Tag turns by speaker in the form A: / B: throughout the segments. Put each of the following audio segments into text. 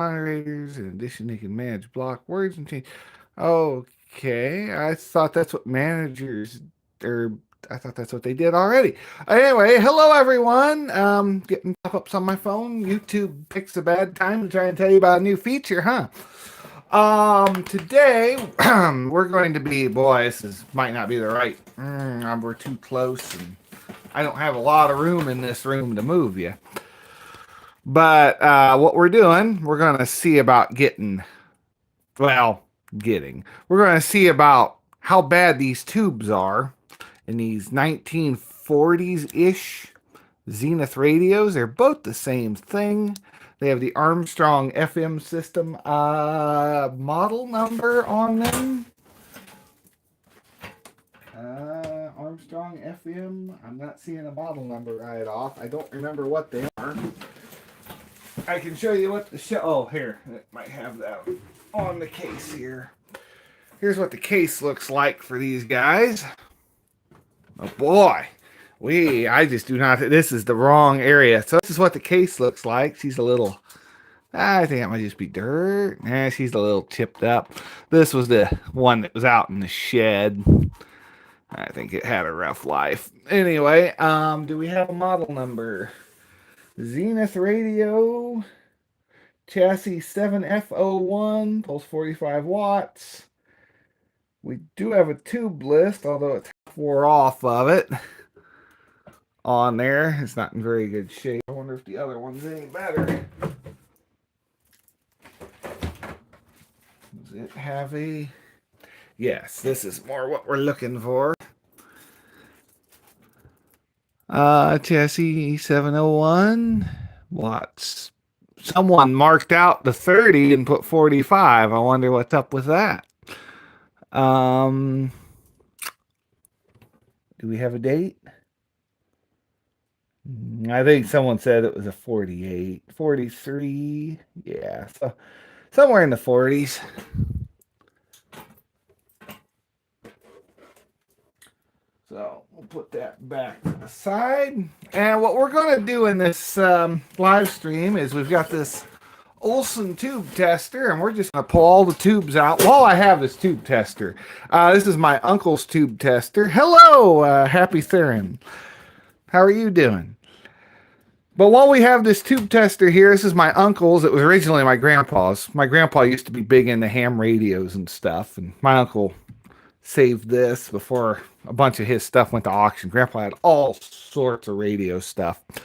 A: moderators. In addition, they can manage block words and change. Okay, I thought that's what managers, or I thought that's what they did already. Anyway, hello everyone. Getting pop-ups on my phone. YouTube picks a bad time to try and tell you about a new feature, huh? Today we're going to be, boy, might not be the right. We're too close, and I don't have a lot of room in this room to move you. But what we're doing, we're going to see about well, we're going to see about how bad these tubes are in these 1940s-ish Zenith radios. They're both the same thing. They have the Armstrong FM system model number on them. Armstrong FM. I'm not seeing a model number right off. I don't remember what they are. I can show you what the show. Oh, here. It might have that on the case here. Here's what the case looks like for these guys. Oh boy. I just do not. This is the wrong area. So this is what the case looks like. She's a little. I think that might just be dirt. She's a little chipped up. This was the one that was out in the shed. I think it had a rough life. Anyway, do we have a model number? Zenith radio, chassis 7F01, pulse 45 watts. We do have a tube list, although it's wore off of it on there. It's not in very good shape. I wonder if the other one's any better. Does it have a... Yes, this is more what we're looking for. Chassis 701 watts. Someone marked out the 30 and put 45. I wonder what's up with that. Do we have a date? I think someone said it was a 48, 43. Yeah, so somewhere in the 40s. So we'll put that back to the side. And what we're going to do in this live stream is we've got this Olson tube tester, and we're just going to pull all the tubes out while I have this tube tester. This is my uncle's tube tester. Hello, Happy Theron. How are you doing? But while we have this tube tester here, this is my uncle's. It was originally my grandpa's. My grandpa used to be big into ham radios and stuff, and my uncle saved this before a bunch of his stuff went to auction. Grandpa had all sorts of radio stuff. So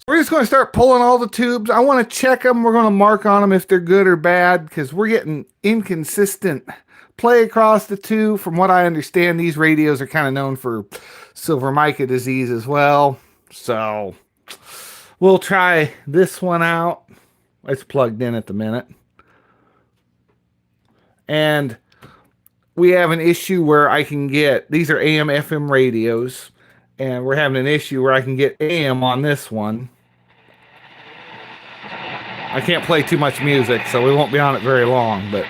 A: we're just going to start pulling all the tubes. I want to check them. We're going to mark on them if they're good or bad, because we're getting inconsistent play across the two. From what I understand, these radios are kind of known for silver mica disease as well. So we'll try this one out. It's plugged in at the minute. And we have an issue where I can get, these are AM FM radios, and we're having an issue where I can get AM on this one. I can't play too much music, so we won't be on it very long, but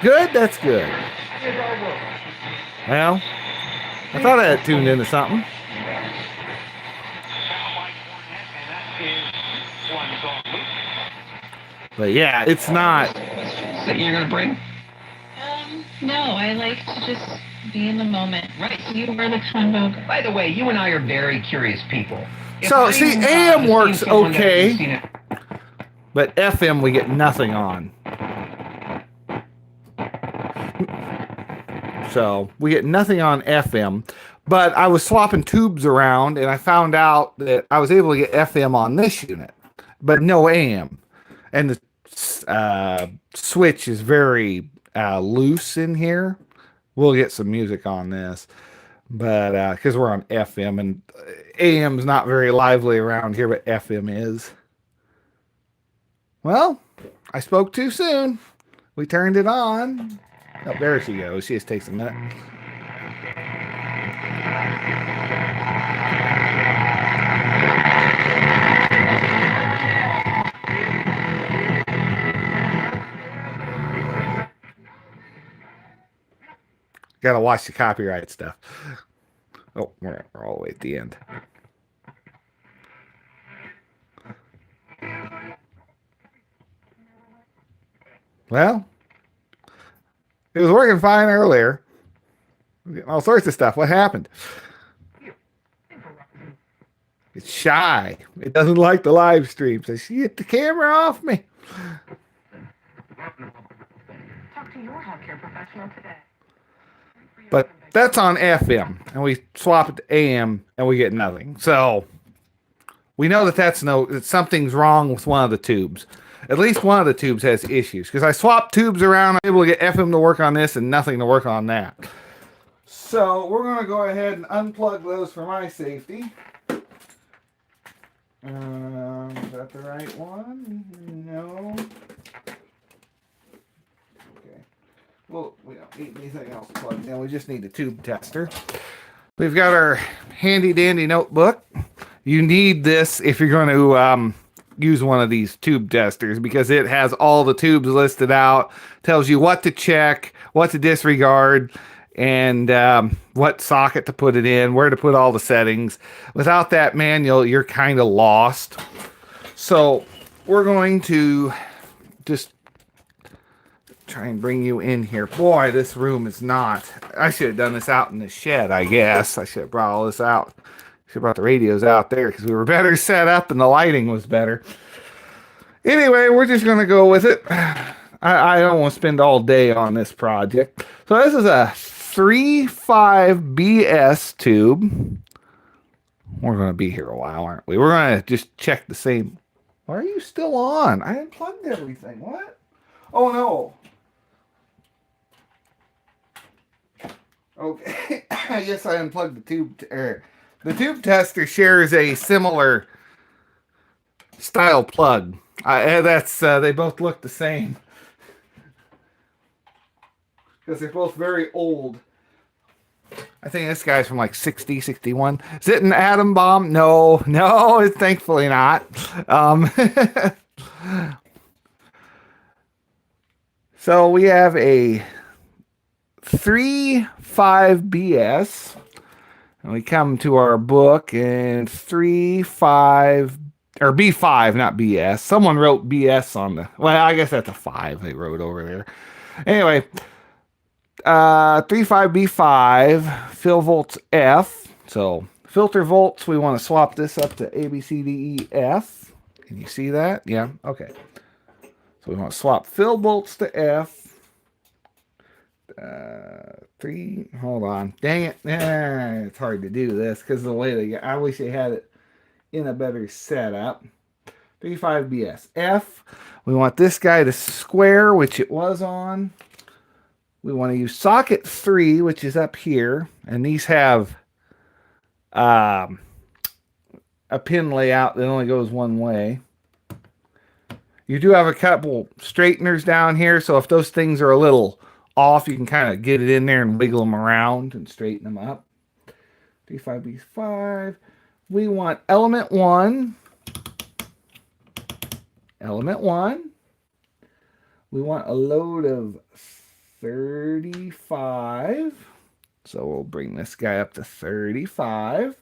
A: good, that's good. Well, I thought I had tuned into something. But yeah, it's not.
B: That you're gonna bring?
C: No, I like to just be in the moment. Right. You are the convo.
B: By the way, you and I are very curious people.
A: So, see, AM works okay, but FM we get nothing on. So, we get nothing on FM. But I was swapping tubes around, and I found out that I was able to get FM on this unit, but no AM. And the switch is very loose in here. We'll get some music on this, but because we're on FM, and AM's not very lively around here, but FM is. Well, I spoke too soon. We turned it on. Oh, there she goes. She just takes a minute. Gotta watch the copyright stuff. Oh, we're all the way at the end. Well, it was working fine earlier. All sorts of stuff. What happened? It's shy. It doesn't like the live stream. So she get the camera off me.
D: Talk to your healthcare professional today.
A: But that's on FM, and we swap it to AM, and we get nothing. So we know that something's wrong with one of the tubes. At least one of the tubes has issues, because I swapped tubes around. I'm able to get FM to work on this and nothing to work on that. So we're going to go ahead and unplug those for my safety. Is that the right one? No. Okay. Well, we don't need anything else plugged in. We just need a tube tester. We've got our handy dandy notebook. You need this if you're going to use one of these tube testers, because it has all the tubes listed out, tells you what to check, what to disregard, and what socket to put it in, where to put all the settings. Without that manual, you're kind of lost. So we're going to just try and bring you in here. Boy, this room is not. I should have done this out in the shed, I guess. I should have brought all this out. Should have brought the radios out there because we were better set up and the lighting was better. Anyway, we're just going to go with it. I don't want to spend all day on this project. So this is a 3.5BS tube. We're going to be here a while, aren't we? We're going to just check the same. Why are you still on? I unplugged everything. What? Oh, no. Okay. I guess I unplugged the tube. The tube tester shares a similar style plug. They both look the same. Because they're both very old. I think this guy's from like 60, 61. Is it an atom bomb? No, it's thankfully not. So we have a 3.5BS. And we come to our book and 3.5, or B5, not BS. Someone wrote BS on the, well, I guess that's a 5 they wrote over there. Anyway. 3.5B5 fill volts F. So filter volts, we want to swap this up to A, B, C, D, E, F. Can you see that? Yeah. Okay. So we want to swap fill volts to F. 3. Hold on. Dang it. It's hard to do this because of the way they get. I wish they had it in a better setup. 3.5BS F. We want this guy to square, which it was on. We want to use socket 3, which is up here, and these have a pin layout that only goes one way. You do have a couple straighteners down here, so if those things are a little off, you can kind of get it in there and wiggle them around and straighten them up. 3.5B5. We want element 1. Element 1. We want a load of 35. So we'll bring this guy up to 35.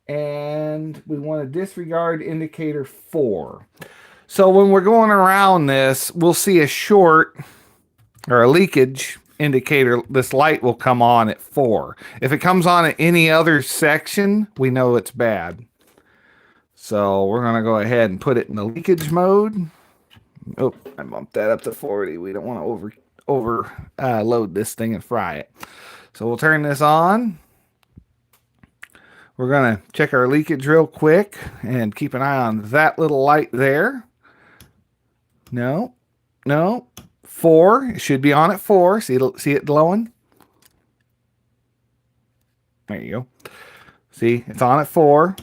A: And we want to disregard indicator 4. So when we're going around this, we'll see a short or a leakage indicator. This light will come on at 4. If it comes on at any other section, we know it's bad. So we're going to go ahead and put it in the leakage mode. Oh, I bumped that up to 40. We don't want to overload this thing and fry it. So we'll turn this on. We're going to check our leakage real quick and keep an eye on that little light there. No. 4. It should be on at 4. See it glowing? There you go. See, it's on at 4.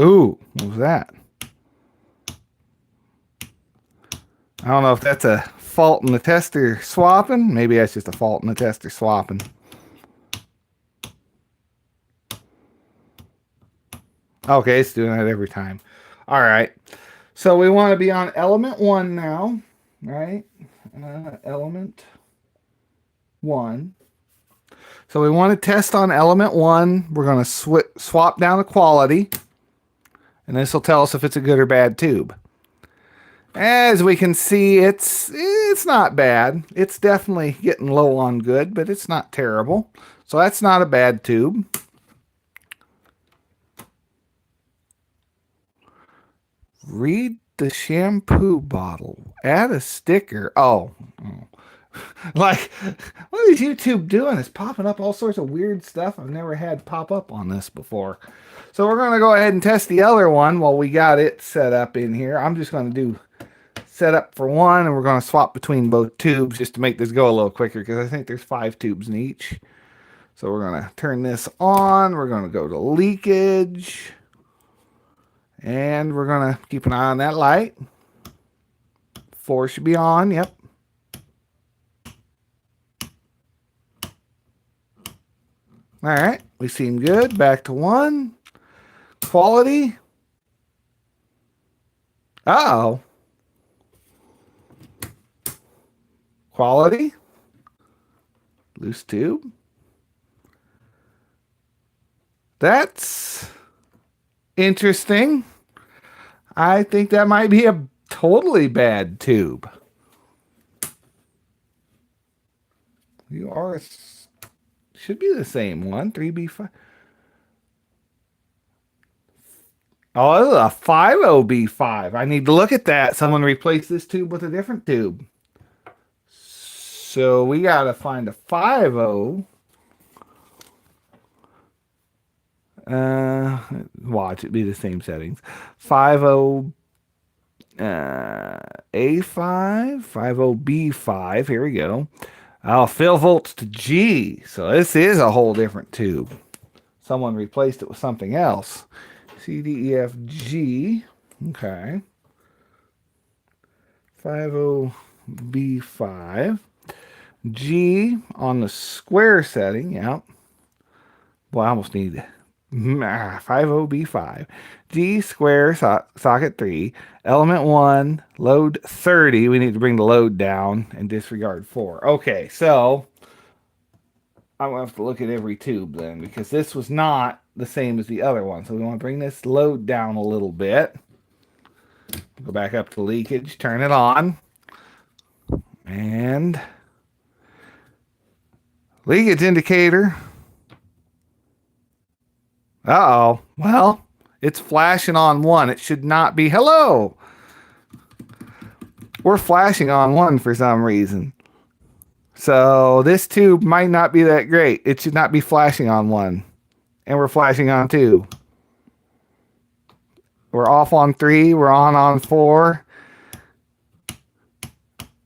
A: Ooh, what was that? I don't know if that's a fault in the tester swapping. Maybe that's just a fault in the tester swapping. Okay, it's doing that every time. All right. So we want to be on element 1 now, right? Element 1. So we want to test on element 1. We're going to swap down the quality. And this will tell us if it's a good or bad tube. If As we can see, it's not bad. It's definitely getting low on good, but it's not terrible. So that's not a bad tube. Read the shampoo bottle. Add a sticker. Oh. Like, what is YouTube doing? It's popping up all sorts of weird stuff I've never had pop up on this before. So we're going to go ahead and test the other one while we got it set up in here. I'm just going to do setup for one, and we're going to swap between both tubes just to make this go a little quicker because I think there's 5 tubes in each. So we're going to turn this on. We're going to go to leakage. And we're going to keep an eye on that light. 4 should be on. Yep. All right. We seem good. Back to 1. Quality. Uh-oh. Quality. Loose tube. That's interesting. I think that might be a totally bad tube. You are should be the same one. 3B5. Oh, this is a 50B5. I need to look at that. Someone replaced this tube with a different tube. So we got to find a 50. Watch it be the same settings. 50 A5, 50B5. Here we go. Oh, fill volts to G. So this is a whole different tube. Someone replaced it with something else. C, D, E, F, G. Okay. 50B5. G on the square setting. Yep. Well, I almost need 50B5. G square socket 3. Element 1. Load 30. We need to bring the load down and disregard 4. Okay, so I'm going to have to look at every tube then because this was not the same as the other one. So we want to bring this load down a little bit. Go back up to leakage. Turn it on. And leakage indicator. Uh-oh. Well, it's flashing on 1. It should not be. Hello. We're flashing on 1 for some reason. So this tube might not be that great. It should not be flashing on 1. And we're flashing on 2. We're off on 3. We're on 4.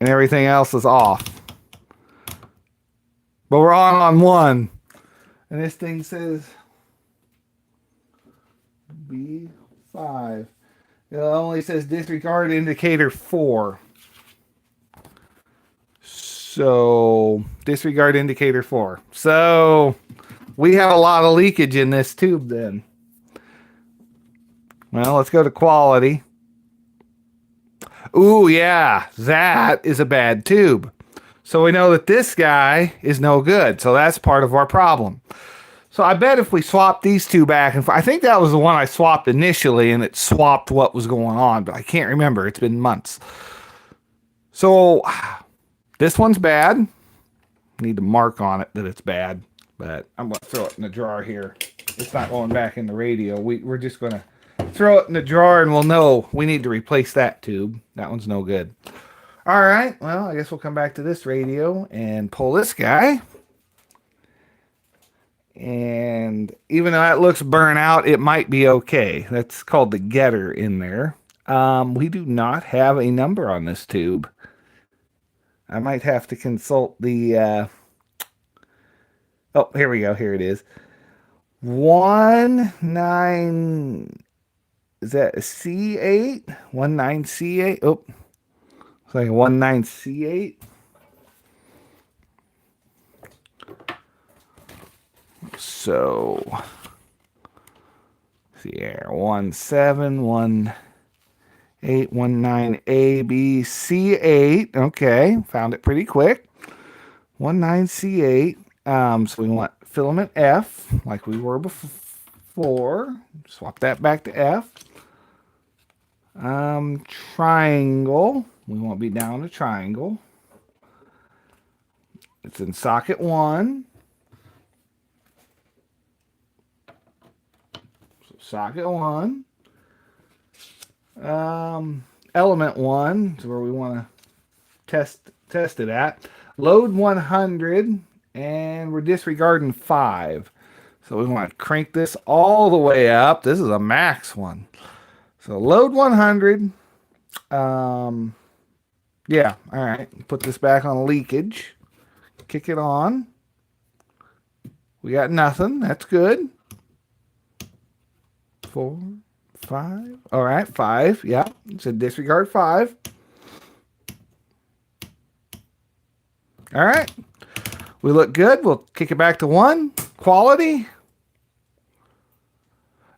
A: And everything else is off. But we're on 1. And this thing says B5. It only says disregard indicator 4. So disregard indicator 4. So we have a lot of leakage in this tube then. Well, let's go to quality. Ooh, yeah, that is a bad tube. So we know that this guy is no good. So that's part of our problem. So I bet if we swap these two back, and I think that was the one I swapped initially, and it swapped what was going on, but I can't remember. It's been months. So this one's bad. Need to mark on it that it's bad, but I'm going to throw it in the drawer here. It's not going back in the radio. We're just going to throw it in the drawer, and we'll know we need to replace that tube. That one's no good. All right. Well, I guess we'll come back to this radio and pull this guy. And even though that looks burnt out, it might be okay. That's called the getter in there. We do not have a number on this tube. I might have to consult the... Oh, here we go. Here it is. 19... Is that a C8? 19C8? Oh, it's like a 19C8. So, see here, 1719A B C8. Okay, found it pretty quick. 19C8. So we want filament F, like we were before. Swap that back to F. Triangle. We won't be down to triangle. It's in socket 1. So socket 1. Element 1 is where we want to test it at. Load 100, and we're disregarding 5. So we want to crank this all the way up. This is a max one. So load 100. Yeah, all right. Put this back on leakage. Kick it on. We got nothing. That's good. 4, 5. All right, 5. Yeah, so disregard 5. All right. We look good. We'll kick it back to 1. Quality.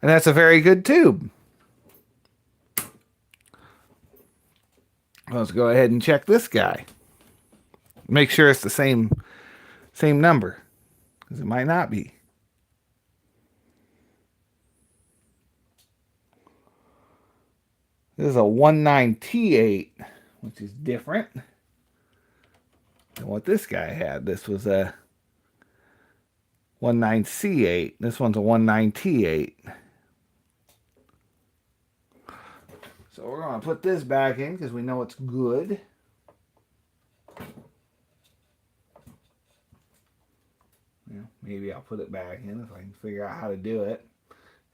A: And that's a very good tube. Let's go ahead and check this guy. Make sure it's the same number, because it might not be. This is a 19T8, which is different than what this guy had. This was a 19C8. This one's a 19T8. So we're going to put this back in because we know it's good. Yeah, maybe I'll put it back in if I can figure out how to do it.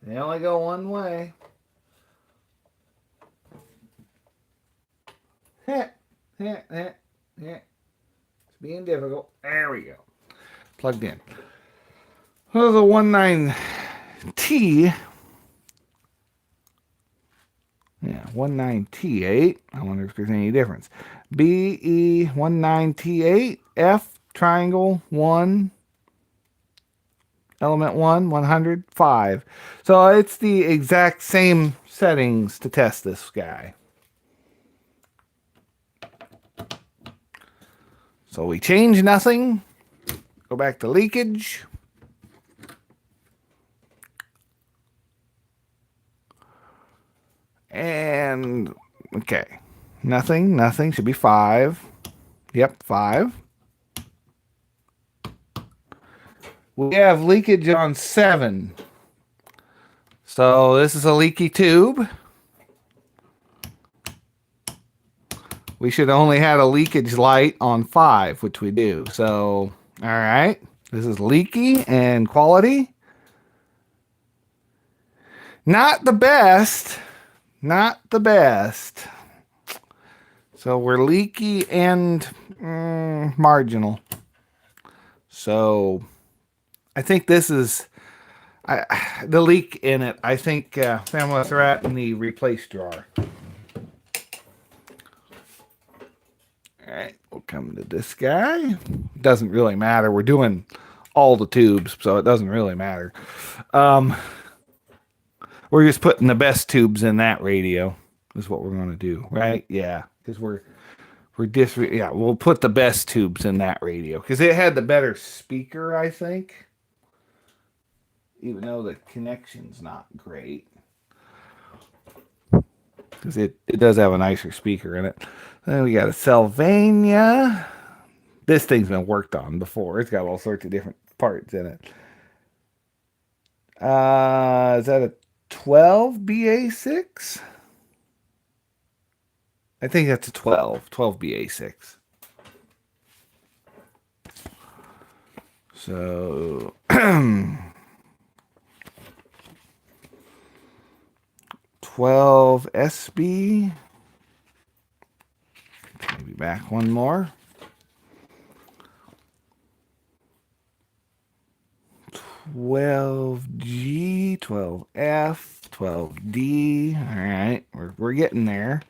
A: They only go one way. It's being difficult. There we go. Plugged in. Well, the 19T. Yeah, 19T8. I wonder if there's any difference. BE 19T8. F triangle 1. Element 1, 100, 5. So it's the exact same settings to test this guy. So we change nothing. Go back to leakage. And, okay. Nothing. Should be 5. Yep, 5. We have leakage on 7. So this is a leaky tube. We should only have a leakage light on 5, which we do. So, all right. This is leaky and quality. Not the best. Not the best. So we're leaky and marginal. So I think this is the leak in it. I think Family Threat in the replace drawer. All right, we'll come to this guy. Doesn't really matter. We're doing all the tubes, so it doesn't really matter. We're just putting the best tubes in that radio. Is what we're going to do, right? Yeah, because we'll put the best tubes in that radio because it had the better speaker, I think. Even though the connection's not great, because it does have a nicer speaker in it. Then we got a Sylvania. This thing's been worked on before. It's got all sorts of different parts in it. Is that a 12 BA6? I think that's a 12 BA6. So 12 SB. Maybe back one more. 12G, 12F, 12D. All right, we're getting there.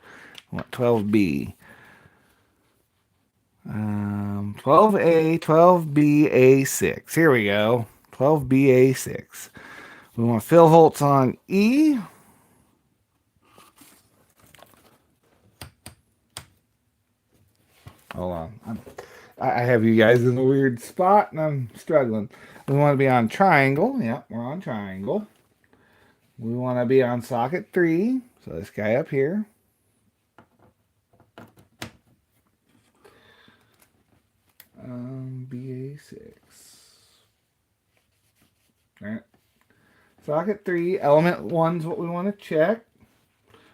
A: What 12B? 12A, 12B, A6. Here we go. 12B, A6. We want fill volts on E. Hold on. I have you guys in a weird spot, and I'm struggling. We want to be on triangle. Yep, we're on triangle. We want to be on socket 3. So this guy up here. BA6. All right. Socket 3, element 1 is what we want to check.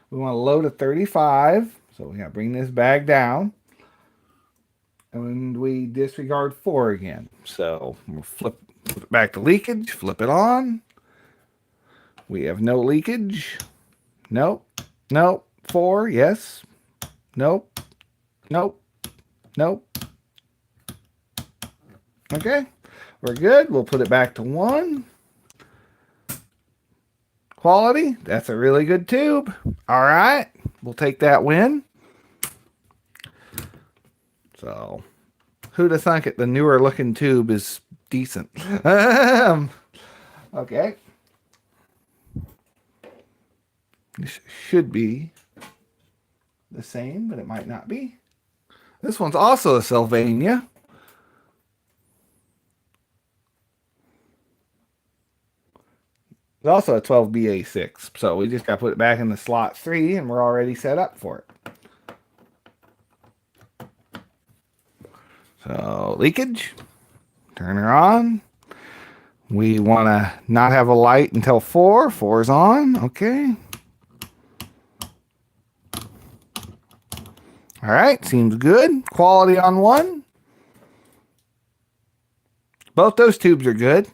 A: We want to load a 35. So we got to bring this bag down. And we disregard 4 again. So we'll flip it back to leakage, flip it on. We have no leakage. Nope. Nope. 4, yes. Nope. Nope. Nope. Okay. We're good. We'll put it back to 1. Quality. That's a really good tube. All right. We'll take that win. So, who'd have thunk it? The newer looking tube is decent. Okay. This should be the same, but it might not be. This one's also a Sylvania. It's also a 12BA6. So we just got to put it back in the slot 3 and we're already set up for it. So leakage, turn her on. We want to not have a light until 4. 4 is on. Okay. All right. Seems good. Quality on 1. Both those tubes are good.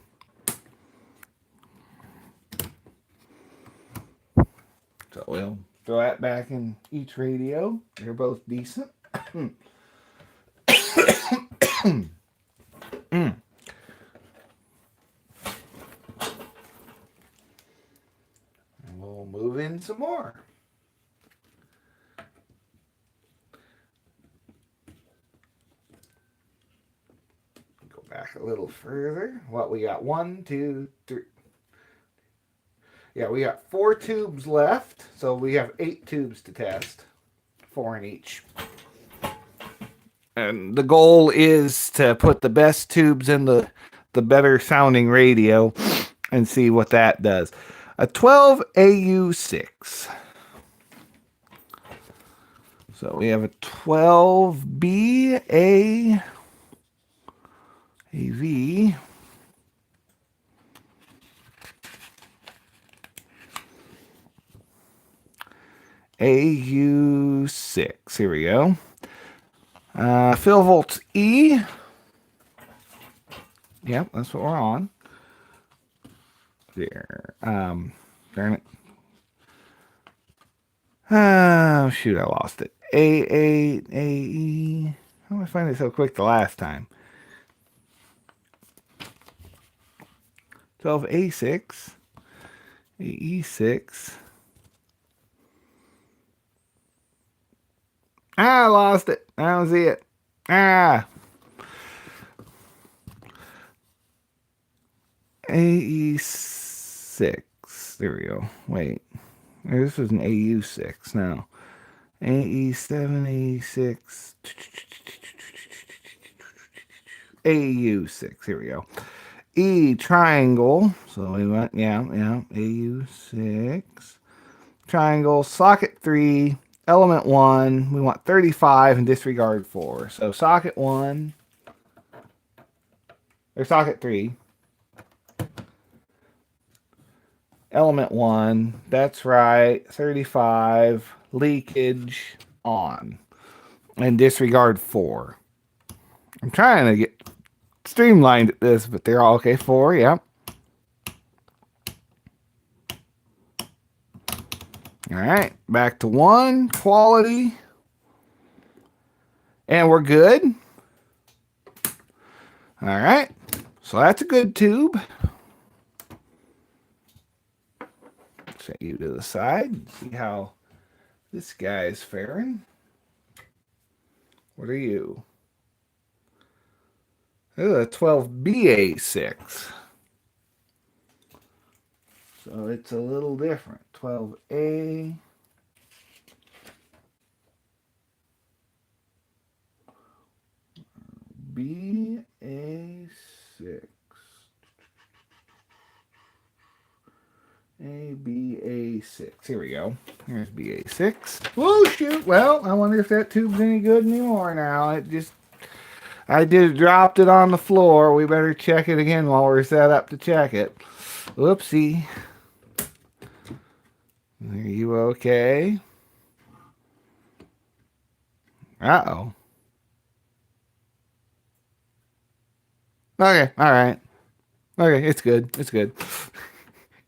A: So we'll throw that back in each radio. They're both decent. We'll move in some more. Go back a little further. What we got? 1, 2, 3. Yeah, we got 4 tubes left. So we have 8 tubes to test. 4 in each. And the goal is to put the best tubes in the better sounding radio and see what that does. A 12AU6. So we have a 12BA AV. AU6. Here we go. Fill volts E. Yep, that's what we're on. There. Darn it. Oh, shoot, I lost it. A8, AE. How did I find it so quick the last time? 12A6. AE6. I lost it. I don't see it. AE6. There we go. Wait. This was an AU6 now. AE7, AE6. AU6. Here we go. E triangle. So we went, yeah. AU6. Triangle. Socket 3. Element 1. We want 35 and disregard 4. So socket 1. Or socket 3. Element 1. That's right. 35. Leakage on. And disregard 4. I'm trying to get streamlined at this, but they're all okay. 4, yep. All right, back to 1, quality. And we're good. All right, so that's a good tube. Set you to the side and see how this guy is faring. What are you? This is a 12BA6. So it's a little different. 12A. BA6. ABA6. Here we go. Here's BA6. Whoa, shoot. Well, I wonder if that tube's any good anymore now. I just dropped it on the floor. We better check it again while we're set up to check it. Whoopsie. Are you okay? Uh-oh. Okay, all right. Okay, it's good. It's good.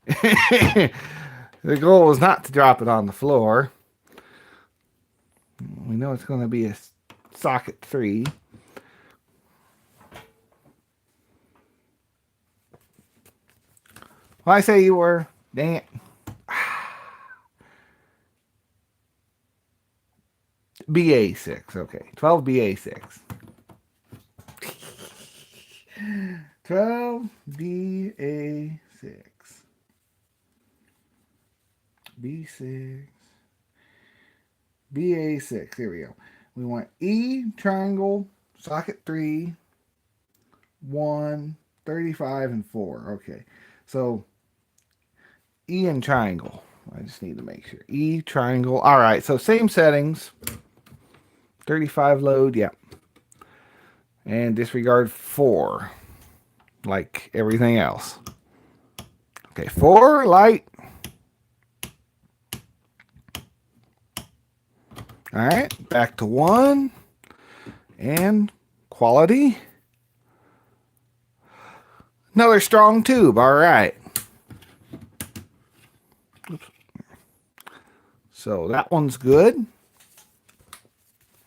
A: The goal is not to drop it on the floor. We know it's going to be a socket 3. Well, I say you were. Dang it. BA6. Okay. 12 BA6. 12 BA6. B6. BA6. Here we go. We want E triangle, socket 3, 1, 35, and 4. Okay. So E and triangle. I just need to make sure. E triangle. All right. So same settings. 35 load. Yep. And disregard 4. Like everything else. Okay. 4 light. All right. Back to 1. And quality. Another strong tube. All right. Oops. So that one's good.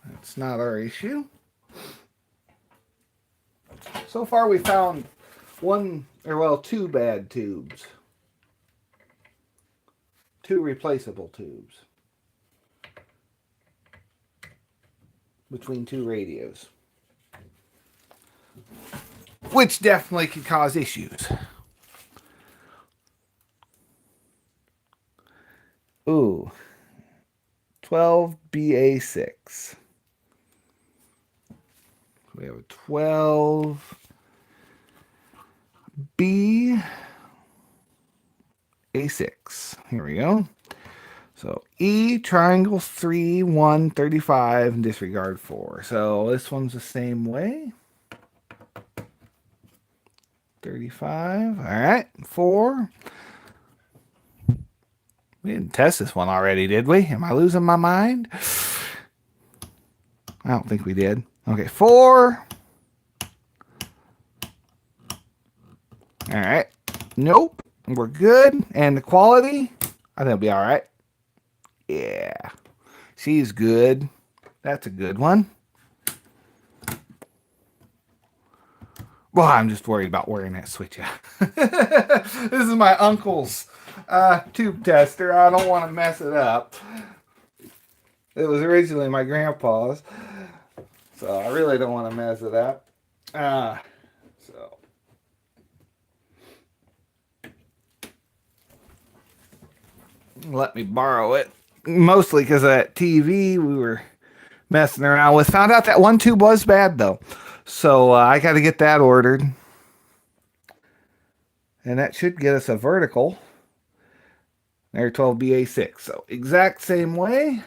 A: That's not our issue. So far we found two bad tubes. 2 replaceable tubes. Between 2 radios. Which definitely could cause issues. Ooh. 12 BA6. We have a 12 BA6. Here we go. So E triangle 3, 1, 35, and disregard 4. So this one's the same way. 35. All right. 4. We didn't test this one already, did we? Am I losing my mind? I don't think we did. Okay, 4. All right. Nope. We're good. And the quality, I think it'll be all right. Yeah. She's good. That's a good one. Well, I'm just worried about wearing that switch out. This is my uncle's tube tester. I don't want to mess it up. It was originally my grandpa's. So I really don't want to mess it up. So let me borrow it. Mostly because of that TV we were messing around with. Found out that one tube was bad though. So I got to get that ordered. And that should get us a vertical. There, 12BA6. So exact same way.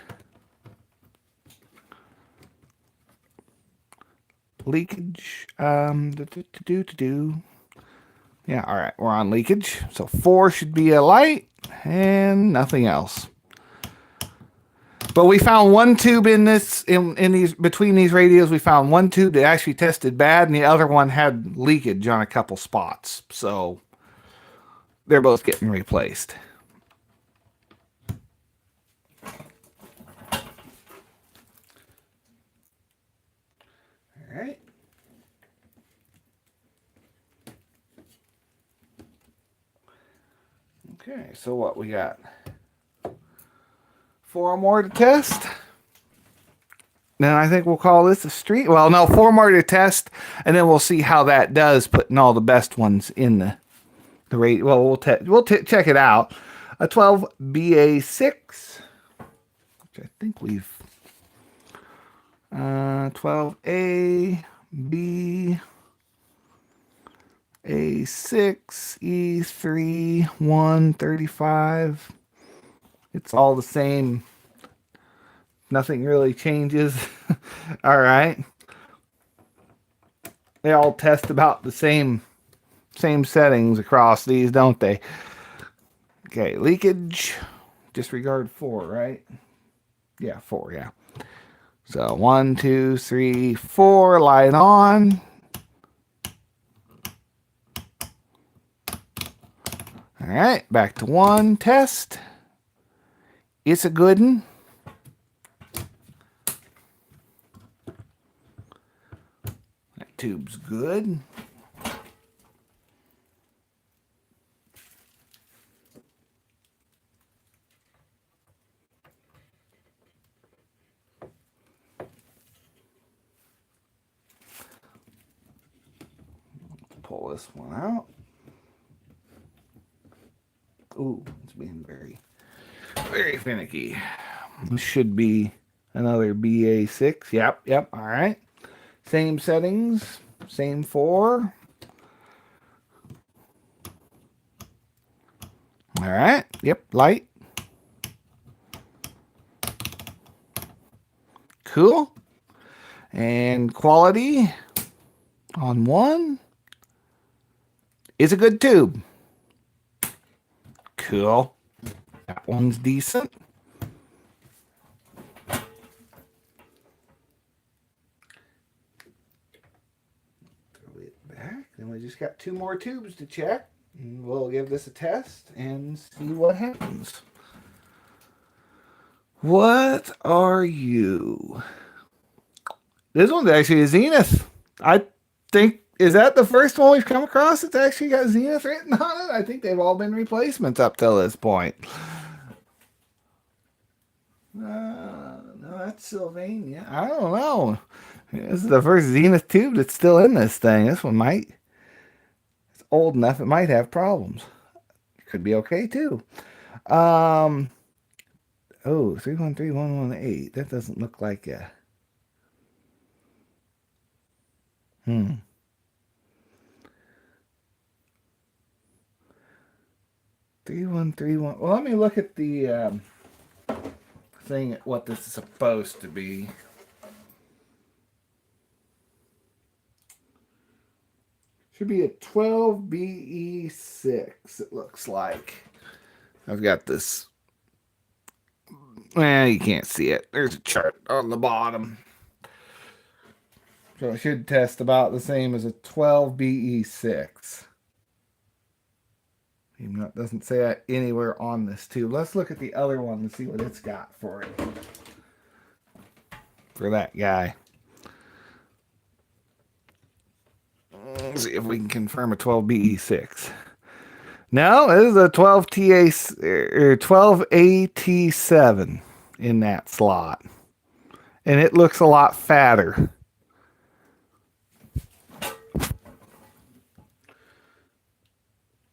A: Leakage. Yeah, all right. We're on leakage. So 4 should be a light and nothing else. But we found one tube in these between these radios. We found one tube that actually tested bad, and the other one had leakage on a couple spots. So they're both getting replaced. All right. Okay, so what we got? 4 more to test. Then I think we'll call this a street. Well, no, 4 more to test, and then we'll see how that does, putting all the best ones in the rate. Well, we'll check it out. A 12 BA6, which I think we've 12 A B A6, E3, 135. It's all the same. Nothing really changes. All right. They all test about the same settings across these, don't they? Okay, leakage. Disregard 4, right? Yeah, 4, yeah. So 1, 2, 3, 4, light on. All right, back to 1, test. It's a good one. That tube's good. Pull this one out. Ooh, it's being very, very finicky. This should be another BA6. Yep. All right. Same settings. Same 4. All right. Yep. Light. Cool. And quality on 1 is a good tube. Cool. That one's decent. Throw it back. Then we just got 2 more tubes to check. And we'll give this a test and see what happens. What are you? This one's actually a Zenith. I think, is that the first one we've come across that's actually got Zenith written on it? I think they've all been replacements up till this point. No, that's Sylvania. I don't know. This is the first Zenith tube that's still in this thing. This one might. It's old enough. It might have problems. It could be okay too. Oh, 313118. That doesn't look like a. 3131. Well, let me look at the thing, what this is supposed to be. Should be a 12BE6, it looks like. I've got this. Well, you can't see it. There's a chart on the bottom. So it should test about the same as a 12BE6. Even though it doesn't say that anywhere on this tube. Let's look at the other one and see what it's got for it. For that guy. Let's see if we can confirm a 12BE6. No, this is a 12AT7 in that slot. And it looks a lot fatter.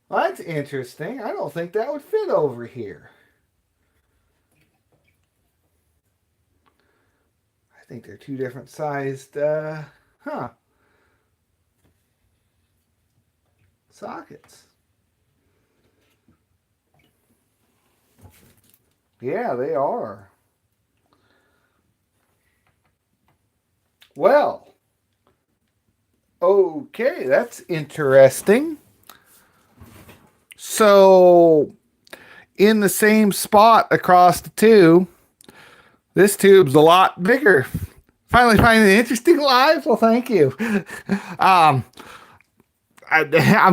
A: Well, that's interesting. I don't think that would fit over here. I think they're 2 different sized, sockets. Yeah, they are. Well, okay, that's interesting. So, in the same spot across the 2, this tube's a lot bigger. Finally finding it interesting live? Well, thank you. I'm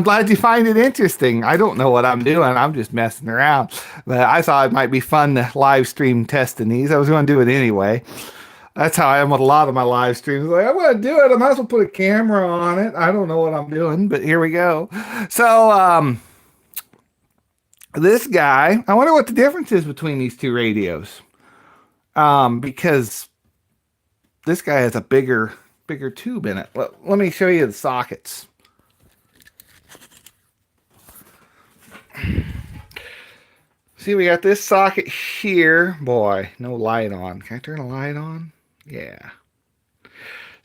A: glad you find it interesting. I don't know what I'm doing. I'm just messing around. But I thought it might be fun to live stream testing these. I was going to do it anyway. That's how I am with a lot of my live streams. Like, I'm going to do it. I might as well put a camera on it. I don't know what I'm doing, but here we go. So, this guy, I wonder what the difference is between these 2 radios. Because this guy has a bigger tube in it. Let me show you the sockets. See, we got this socket here. Boy, no light on. Can I turn a light on? Yeah.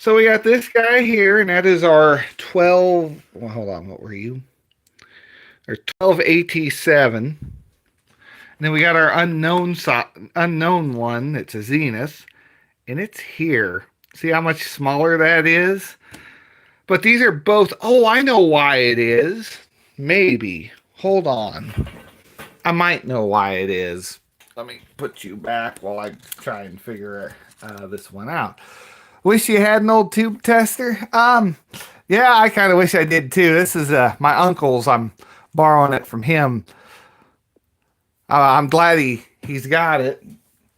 A: So we got this guy here, and that is our 12. Well, hold on, what were you? Our 12 AT7. And then we got our unknown one. It's a Zenith, and it's here. See how much smaller that is? But these are both. Oh, I know why it is. Maybe. Hold on. I might know why it is. Let me put you back while I try and figure this one out. Wish you had an old tube tester. Yeah, I kind of wish I did too. This is my uncle's. I'm borrowing it from him. I'm glad he's got it.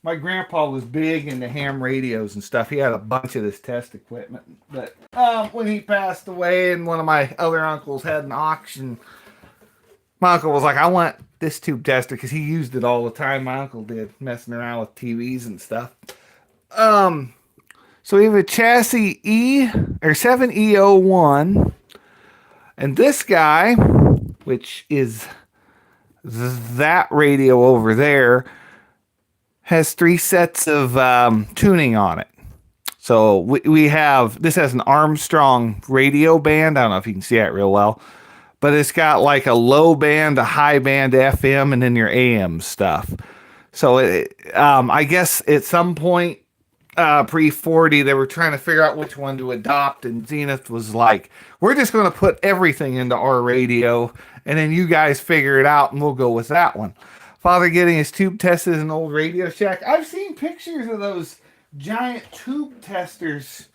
A: My grandpa was big into ham radios and stuff. He had a bunch of this test equipment. But when he passed away and one of my other uncles had an auction, my uncle was like, I want this tube tester because he used it all the time. My uncle did, messing around with TVs and stuff. So we have a chassis or 7E01. And this guy, which is that radio over there, has 3 sets of tuning on it. So we have, this has an Armstrong radio band. I don't know if you can see that real well. But it's got like a low band, a high band FM, and then your AM stuff. So I guess at some point, pre-40, they were trying to figure out which one to adopt, and Zenith was like, we're just going to put everything into our radio, and then you guys figure it out, and we'll go with that one. Father getting his tube tested in an old Radio Shack. I've seen pictures of those giant tube testers.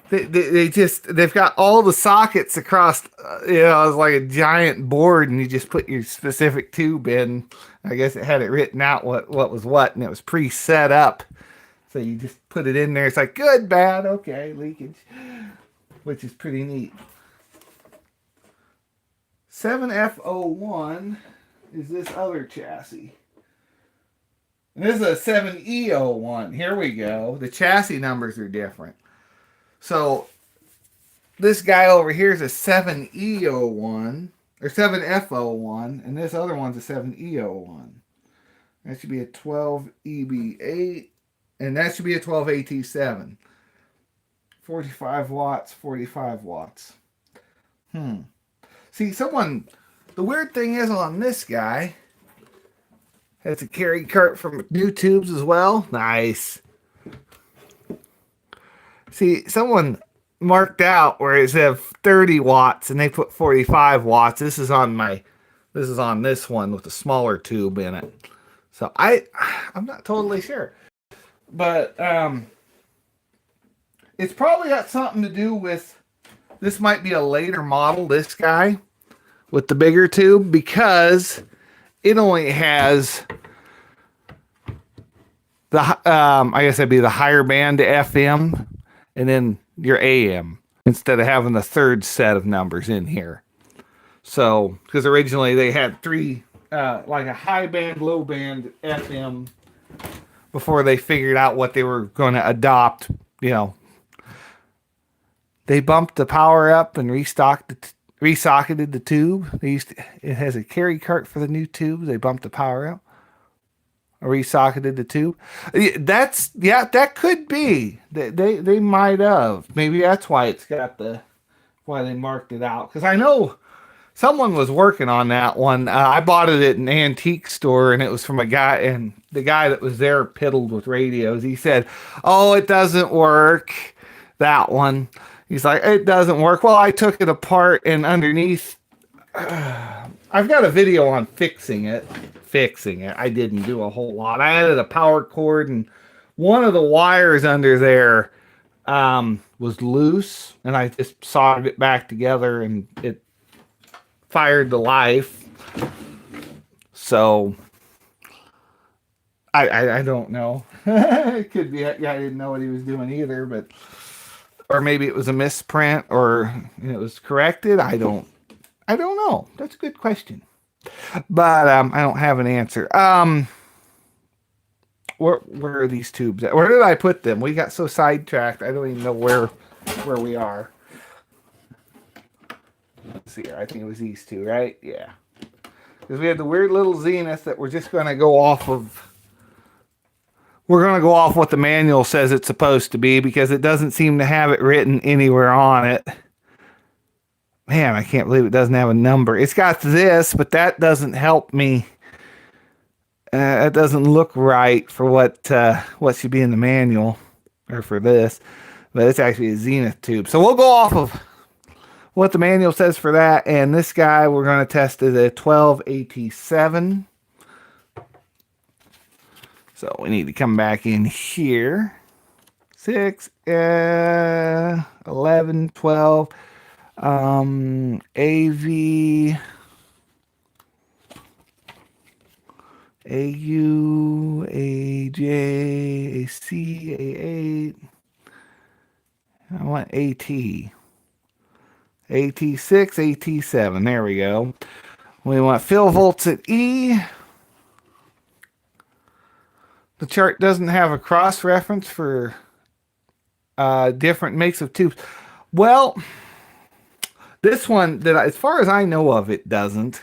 A: They've got all the sockets across, it's like a giant board, and you just put your specific tube in. I guess it had it written out what was what, and it was pre-set up. So you just put it in there. It's like, good, bad, okay, leakage, which is pretty neat. 7F01 is this other chassis. And this is a 7E01. Here we go. The chassis numbers are different. So this guy over here is a 7E01 or 7F01, and this other one's a 7E01. That should be a 12EB8, and that should be a 12AT7. 45 watts, 45 watts. See, the weird thing is on this guy, has a carry cart from new tubes as well. Nice. See, someone marked out where it said 30 watts and they put 45 watts. This is on this one with a smaller tube in it. So I'm not totally sure. But it's probably got something to do with, this might be a later model, this guy with the bigger tube, because it only has the I guess that'd be the higher band FM and then your AM instead of having the third set of numbers in here. So, because originally they had 3, like a high band, low band FM before they figured out what they were going to adopt. They bumped the power up and resocketed the tube. It has a carry cart for the new tube. They bumped the power up. Resocketed the tube. That could be. They might have. Maybe that's why it's got why they marked it out. Because I know someone was working on that one. I bought it at an antique store, and it was from a guy, and the guy that was there piddled with radios. He said, "Oh, it doesn't work." That one. He's like, "It doesn't work." Well, I took it apart, and underneath, I've got a video on fixing it. I didn't do a whole lot. I added a power cord, and one of the wires under there was loose, and I just soldered it back together, and it fired to life. So I don't know. It could be I didn't know what he was doing either, or maybe it was a misprint, or it was corrected. I don't know. That's a good question. But I don't have an answer. Where are these tubes at? Where did I put them? We got so sidetracked. I don't even know where we are. Let's see here. I think it was these two, right? Yeah. Because we had the weird little Zenith that we're just going to go off of we're going to go off what the manual says it's supposed to be because it doesn't seem to have it written anywhere on it. Man, I can't believe it doesn't have a number. It's got this, but that doesn't help me. It doesn't look right for what should be in the manual, or for this. But it's actually a zenith tube. So we'll go off of what the manual says for that. And this guy we're going to test is a 12 AT7. So we need to come back in here. 6, 11, 12. AV, AU, AJ, AC, A8. I want AT. AT6, AT7. There we go. We want fill volts at E. The chart doesn't have a cross reference for different makes of tubes. Well, this one, as far as I know of, it doesn't.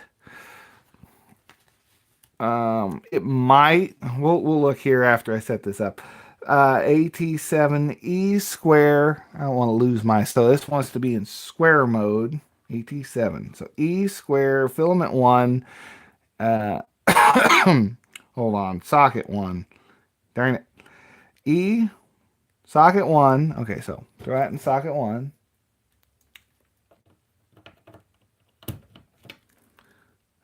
A: It might. We'll look here after I set this up. AT7E square. I don't want to lose so this wants to be in square mode. AT7. So E square, filament 1. Hold on. Socket 1. Darn it. E, socket 1. Okay, so throw that in socket 1.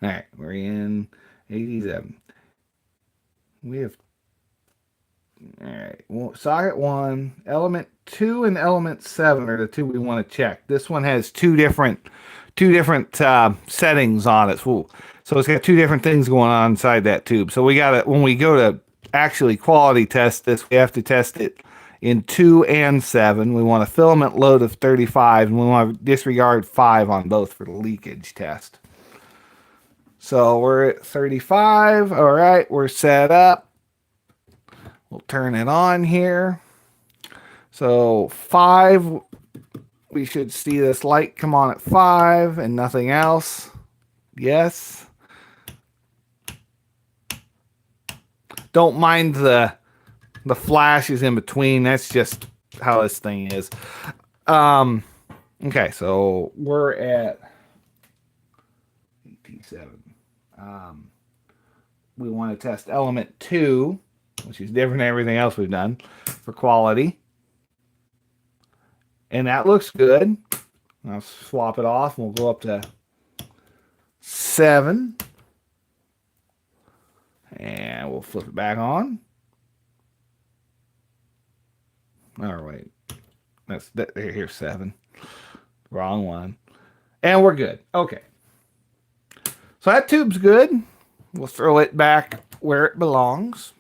A: All right, we're in 87. We have, all right, well, socket 1, element 2 and element 7 are the two we want to check. This one has two different settings on it. So it's got two different things going on inside that tube. So we got to, when we go to actually quality test this, we have to test it in 2 and 7. We want a filament load of 35, and we want to disregard 5 on both for the leakage test. So we're at 35. All right, we're set up. We'll turn it on here. So 5, we should see this light come on at 5 and nothing else. Yes. Don't mind the flashes in between. That's just how this thing is. Okay, so we're at 87. We want to test element 2, which is different than everything else we've done for quality. And that looks good. I'll swap it off and we'll go up to 7. And we'll flip it back on. Oh, wait. Here's 7. Wrong one. And we're good. Okay. So that tube's good. We'll throw it back where it belongs.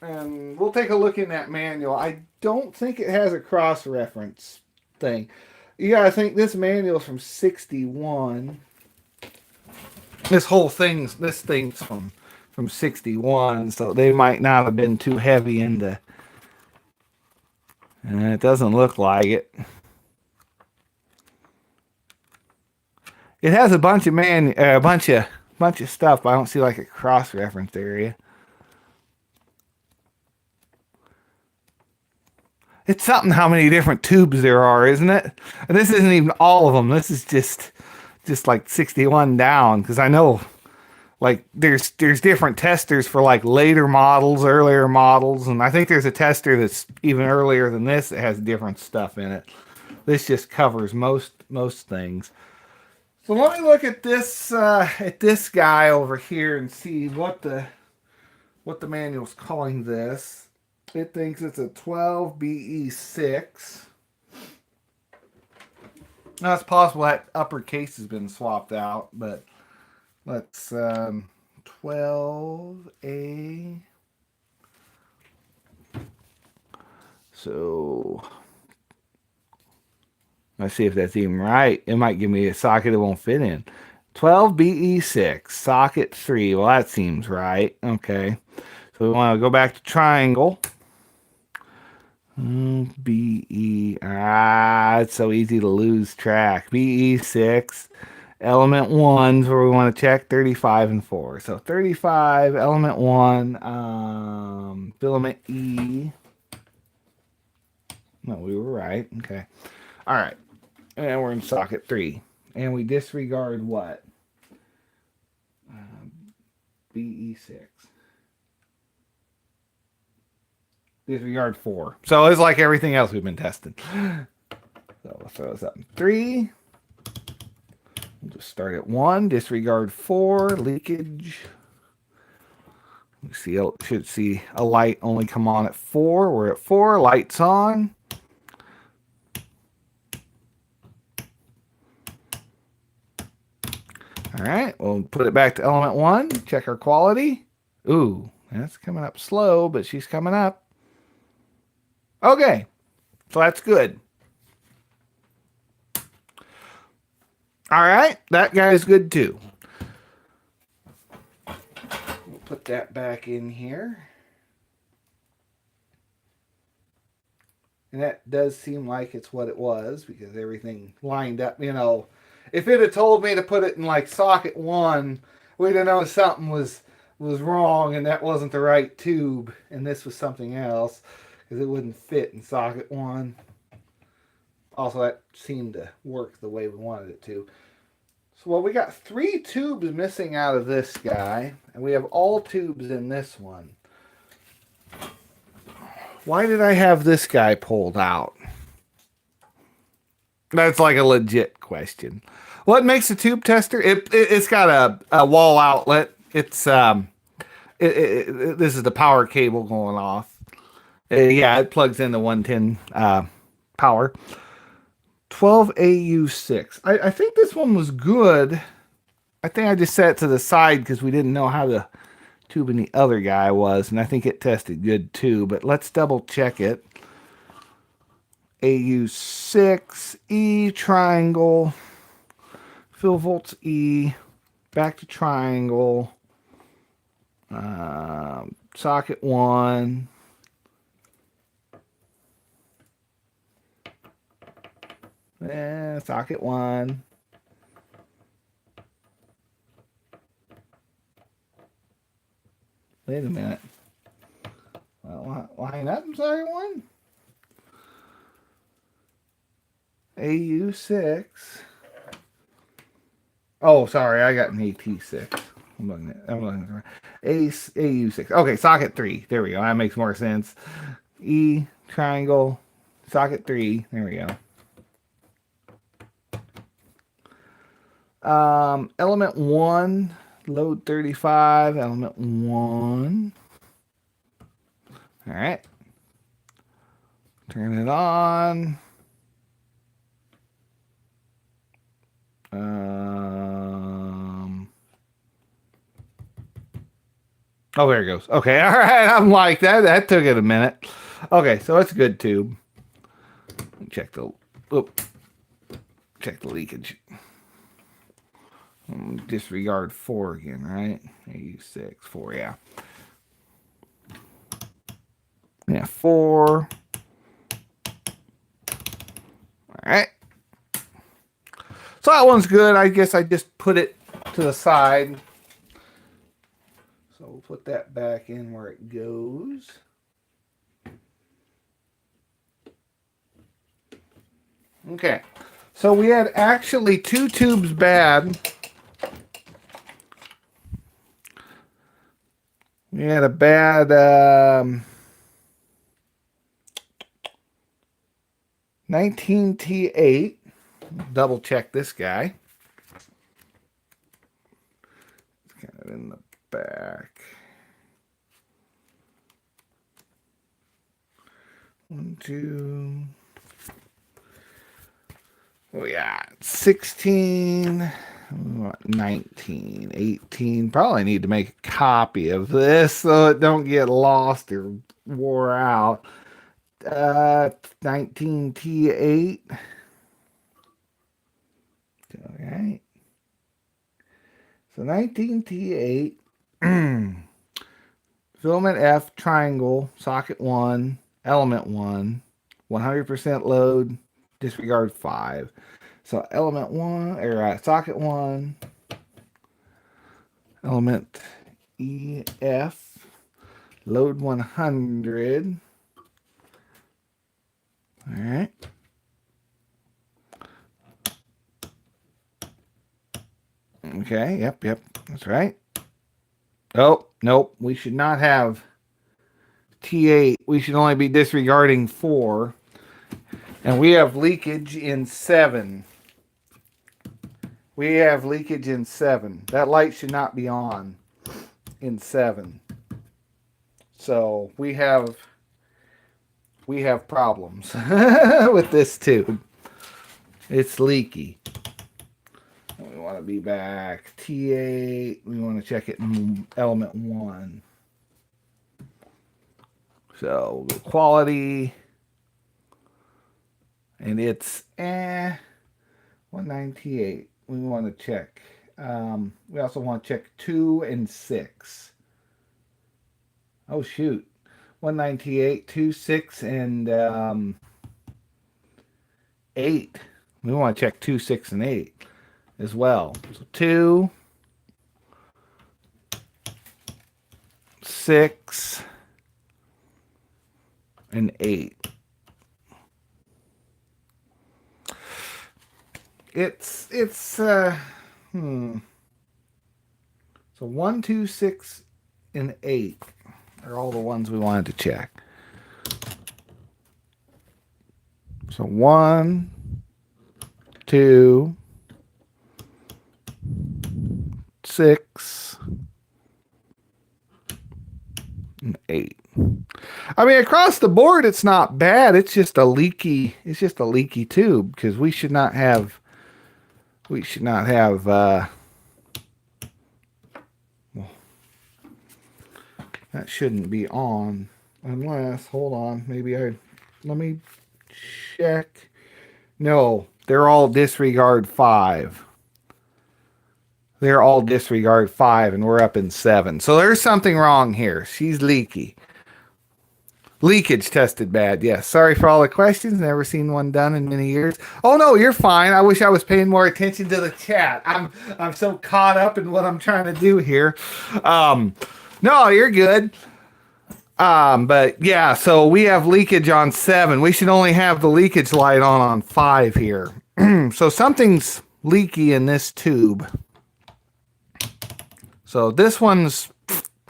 A: And we'll take a look in that manual. I don't think it has a cross-reference thing. You gotta think this manual's from 61. This thing's from 61, so they might not have been too heavy into. And it doesn't look like it. It has a bunch of bunch of stuff, but I don't see like a cross-reference area. It's something how many different tubes there are, isn't it? And this isn't even all of them. This is just like 61 down, because I know like there's different testers for like later models, earlier models, and I think there's a tester that's even earlier than this that has different stuff in it. This just covers most things. So let me look at this guy over here and see what the manual's calling this. It thinks it's a 12BE6. Now it's possible that upper case has been swapped out, but let's 12A. So let's see if that's even right. It might give me a socket it won't fit in. 12BE6, socket 3. Well, that seems right. Okay. So we want to go back to triangle. BE. It's so easy to lose track. BE6. Element 1's where we want to check 35 and 4. So 35, element 1, filament E. No, we were right. Okay. All right. And we're in socket 3. And we disregard what? BE6. Disregard 4. So it's like everything else we've been testing. So we'll throw this up in 3. We'll just start at 1. Disregard 4. Leakage. We should see a light only come on at 4. We're at 4. Lights on. All right. We'll put it back to element 1. Check our quality. Ooh, that's coming up slow, but she's coming up. Okay. So that's good. All right. That guy's good too. We'll put that back in here. And that does seem like it's what it was because everything lined up. You know, if it had told me to put it in like socket 1, we'd have known something was wrong and that wasn't the right tube and this was something else because it wouldn't fit in socket 1. Also, that seemed to work the way we wanted it to. So, well, we got 3 tubes missing out of this guy, and we have all tubes in this one. Why did I have this guy pulled out? That's like a legit question. What makes a tube tester? It's got a wall outlet. It's this is the power cable going off. Yeah, it plugs into 110 power. 12AU6. I think this one was good. I think I just set it to the side because we didn't know how the tube in the other guy was, and I think it tested good too, but let's double check it. AU6, E, triangle, fill volts E, back to triangle, socket 1, socket 1. Wait a minute. Line up, I'm sorry, 1. AU6. Oh, sorry, I got an AT6. I'm looking at AU6. Okay, socket 3. There we go. That makes more sense. E, triangle, socket 3. There we go. Element 1, load 35, element 1. All right. Turn it on. Oh, there it goes. Okay, all right. I'm like that. That took it a minute. Okay, so it's a good tube. Check the leakage. Disregard 4 again, right? AU6, 4, yeah. Yeah, 4. All right. So that one's good. I guess I just put it to the side. So we'll put that back in where it goes. Okay. So we had actually 2 tubes bad. We had a bad 19T8. Double check this guy. It's kind of in the back. 1, 2. Oh yeah, 16, 19, 18. Probably need to make a copy of this so it don't get lost or wore out. 19T8. All right. So 19T8. Filament F, triangle, socket 1, element 1, 100% load, disregard 5. So element 1, or socket 1, element EF, load 100. All right. Okay, yep, that's right. Oh, nope, we should not have T8. We should only be disregarding 4. And we have leakage in 7. We have leakage in 7. That light should not be on in 7. So we have problems with this tube. It's leaky. And we want to be back T8. We want to check it in element 1. So quality, and it's 19T8. We want to check. We also want to check 2 and 6. Oh shoot, 19T8, 2, 6, and 8. We want to check 2, 6, and 8 as well. So 2, 6, and 8. So 1, 2, 6, and 8 are all the ones we wanted to check. So 1, 2, 6, and 8. I mean, across the board, it's not bad. It's just a leaky tube, because we should not have that shouldn't be on, unless, hold on, let me check. No, they're all disregard 5. They're all disregard 5, and we're up in 7. So there's something wrong here. She's leaky. Leakage tested bad. Yes. Sorry for all the questions. Never seen one done in many years. Oh no, you're fine. I wish I was paying more attention to the chat. I'm so caught up in what I'm trying to do here. No, you're good. But yeah, so we have leakage on 7. We should only have the leakage light on 5 here. So something's leaky in this tube. So this one's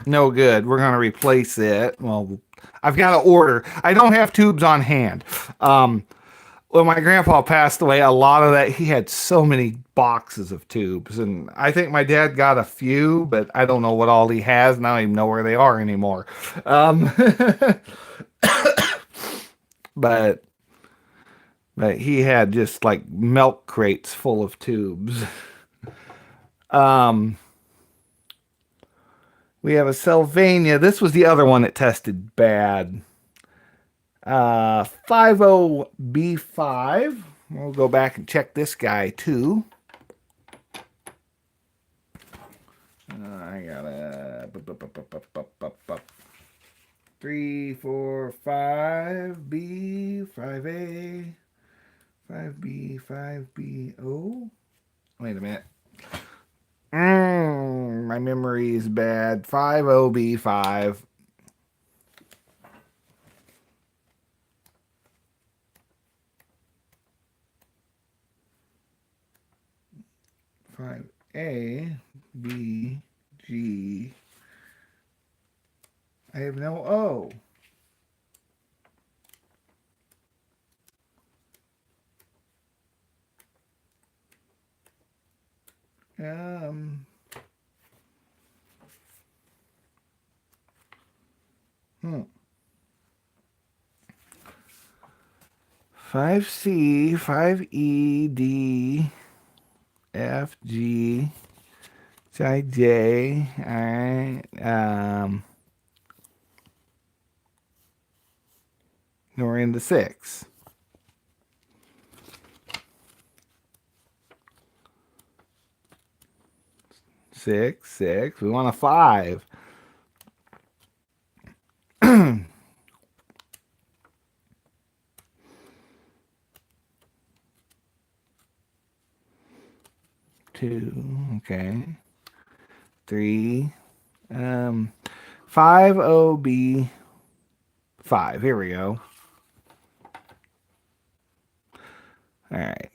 A: no good. We're going to replace it. Well, I've got to order. I don't have tubes on hand. When my grandpa passed away, a lot of that, he had so many boxes of tubes. And I think my dad got a few, but I don't know what all he has. And I don't even know where they are anymore. But he had just like milk crates full of tubes. We have a Sylvania. This was the other one that tested bad. 50B5. We'll go back and check this guy too. I got a 3, 4, 5B, 5A, 5B, 5B. Oh, wait a minute. My memory is bad. 50B5. 5A, B, G. I have no O. Um. 5C, 5E, D, F, G, I, J. All right. We're into 6. 6, 6. We want a 5. 2, okay. 3, 50B5. Here we go. All right.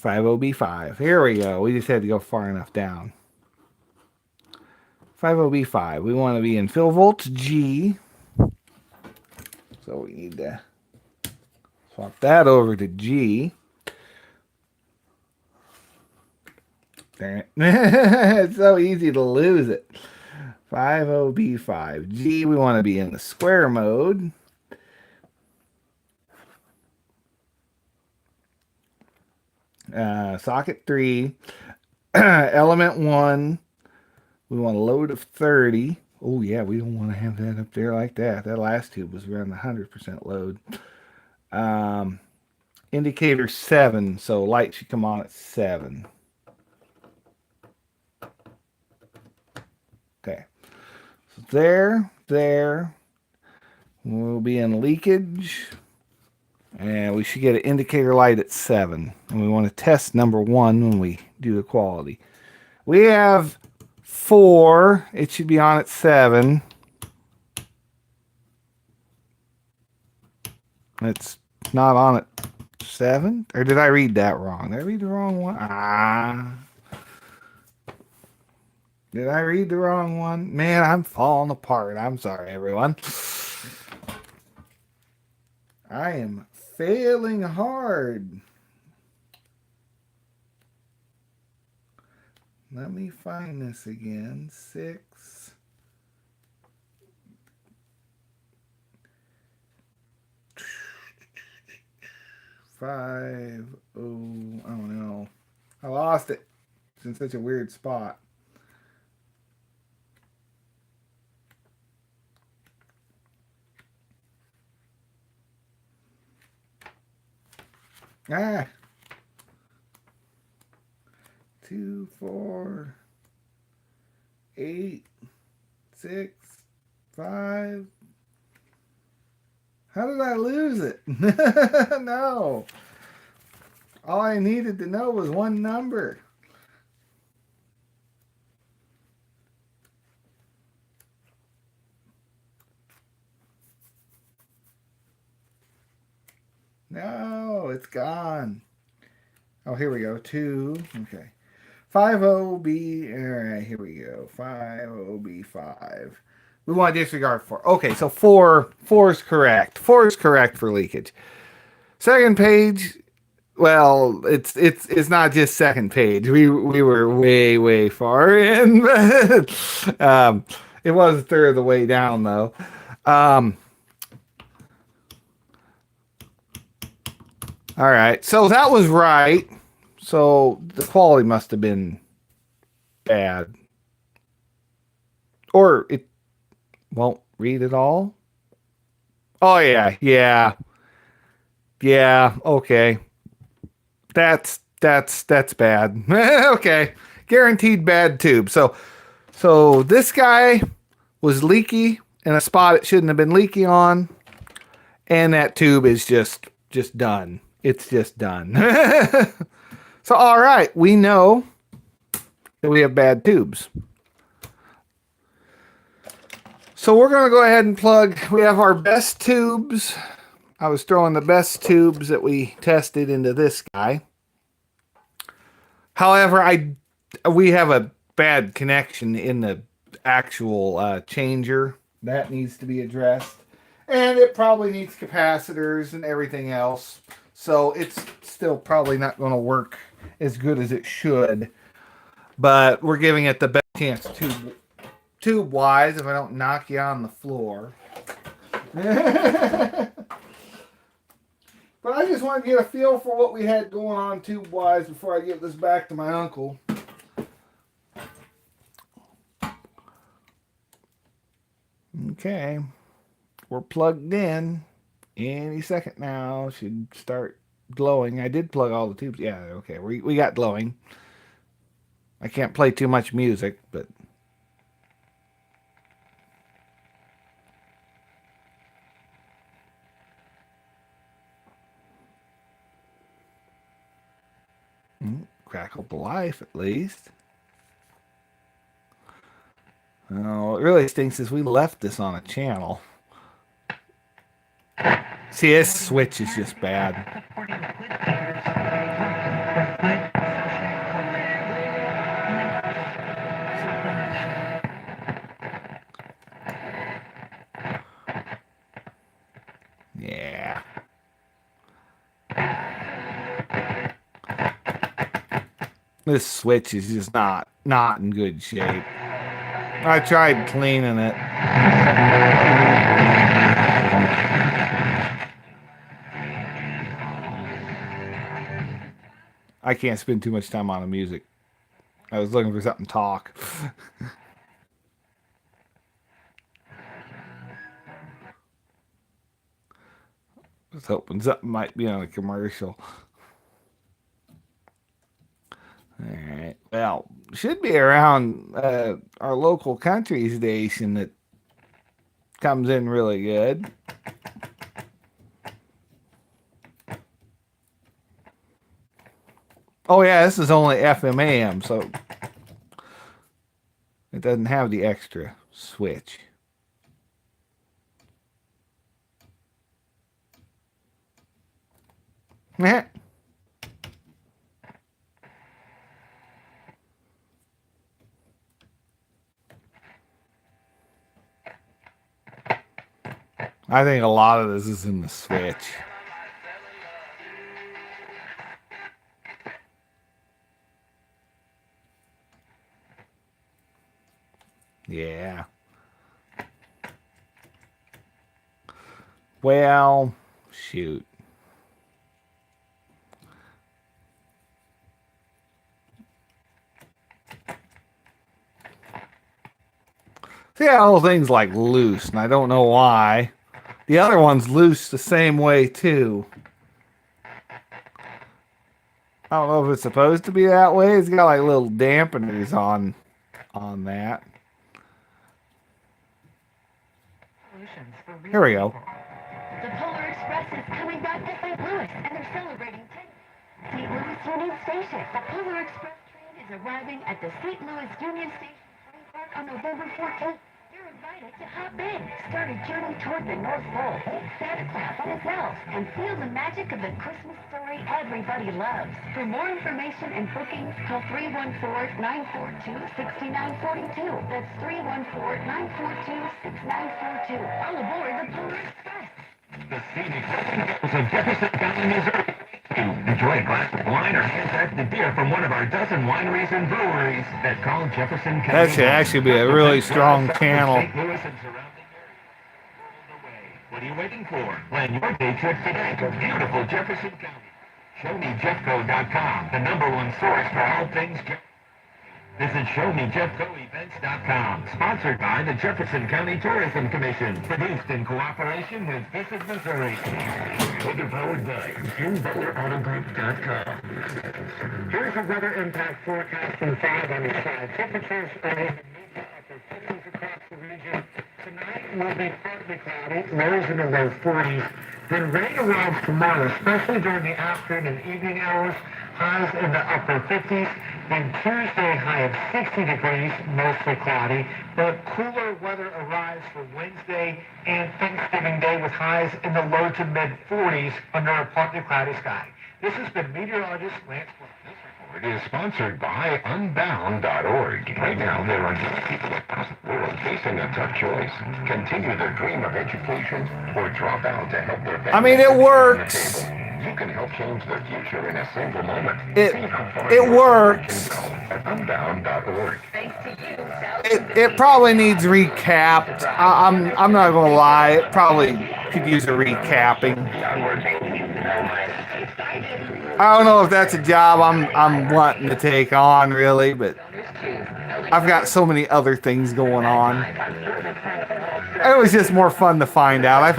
A: 50B5. Here we go. We just had to go far enough down. 50B5. We want to be in kilovolts G. So we need to swap that over to G. Darn it. It's so easy to lose it. 50B5. G, we want to be in the square mode. Socket 3. Element 1. We want a load of 30. Oh, yeah, we don't want to have that up there like that. That last tube was around the 100% load. Indicator 7, so light should come on at 7. Okay. So there. We'll be in leakage. And we should get an indicator light at 7. And we want to test number 1 when we do the quality. We have 4. It should be on at 7. It's not on at 7? Or did I read that wrong? Did I read the wrong one? Did I read the wrong one? Man, I'm falling apart. I'm sorry, everyone. I am failing hard. Let me find this again. 6. Five. Oh, I don't know. I lost it. It's in such a weird spot. Ah. 2, 4, 8, 6, 5. How did I lose it? No. All I needed to know was one number. No, it's gone. Oh, here we go. 2. Okay. 50B. All right, here we go. 50B5. We want to disregard 4. Okay, so 4 is correct. 4 is correct for leakage. Second page. Well, it's not just second page. We were way far in. It was a third of the way down though. All right, so that was right. So the quality must have been bad, or it won't read it all. Oh yeah. Okay. That's bad. Okay. Guaranteed bad tube. So this guy was leaky in a spot it shouldn't have been leaky on, and that tube is just done. It's just done. So all right, we know that we have bad tubes. So we're going to go ahead and plug. We have our best tubes. I was throwing the best tubes that we tested into this guy. However, we have a bad connection in the actual changer. That needs to be addressed. And it probably needs capacitors and everything else. So it's still probably not going to work as good as it should. But we're giving it the best chance tube-wise if I don't knock you on the floor. But I just want to get a feel for what we had going on tube-wise before I give this back to my uncle. Okay. We're plugged in. Any second now should start glowing. I did plug all the tubes. Yeah, okay. We got glowing. I can't play too much music, but... crackle to life at least. Oh, what really stinks is we left this on a channel. See, this switch is just bad. Yeah. This switch is just not in good shape. I tried cleaning it. I can't spend too much time on the music. I was looking for something to talk. I was hoping something might be on a commercial. Alright. Well, should be around our local country station that comes in really good. Oh yeah, this is only FM AM, so it doesn't have the extra switch. Meh. I think a lot of this is in the switch. Yeah. Well, shoot. See, that whole thing's like loose, and I don't know why. The other one's loose the same way, too. I don't know if it's supposed to be that way. It's got like little dampeners on that. Here we go.
E: The Polar Express is coming back to St. Louis, and they're celebrating 10. St. Louis Union Station. The Polar Express train is arriving at the St. Louis Union Station train park on November 14th. You're invited to hop in, start a journey toward the North Pole, meet Santa Claus on his elves, and feel the magic of the Christmas story everybody loves. For more information and bookings, call 314-942-6942. That's 314-942-6942. All aboard the Polar Express.
B: The scenic hills of Jefferson County, Missouri. Enjoy a glass of wine or handcrafted beer from one of our dozen wineries and breweries that call Jefferson County.
A: That should actually be a really strong channel.
B: St. Louis and surrounding areas. What are you waiting for? Plan your day trip today to beautiful Jefferson County. ShowMeJeffco.com, the #1 source for all things Jefferson. Visit ShowMeJeffcoEvents.com, sponsored by the Jefferson County Tourism Commission, produced in cooperation with Visit Missouri. Powered by InButlerAutoGroup.com.
D: Here's a weather impact forecast from 5 on the side. Temperatures early in the upper 50s across the region. Tonight will be partly cloudy, lows in the low 40s. Then rain arrives tomorrow, especially during the afternoon and evening hours. Highs in the upper 50s. Then Tuesday, high of 60 degrees, mostly cloudy. But cooler weather arrives for Wednesday and Thanksgiving Day with highs in the low to mid 40s under a partly cloudy sky. This has been meteorologist Lance Flynn.
F: It is sponsored by Unbound.org. Right now, there are young people across the world facing a tough choice. Continue their dream of education or drop out to help their family.
A: I mean, it works.
F: You can help change their future in a single moment.
A: It works.
F: At Unbound.org.
A: It probably needs recapped. I'm not gonna lie. It probably could use a recapping. I don't know if that's a job I'm wanting to take on really, but I've got so many other things going on. It was just more fun to find out. I've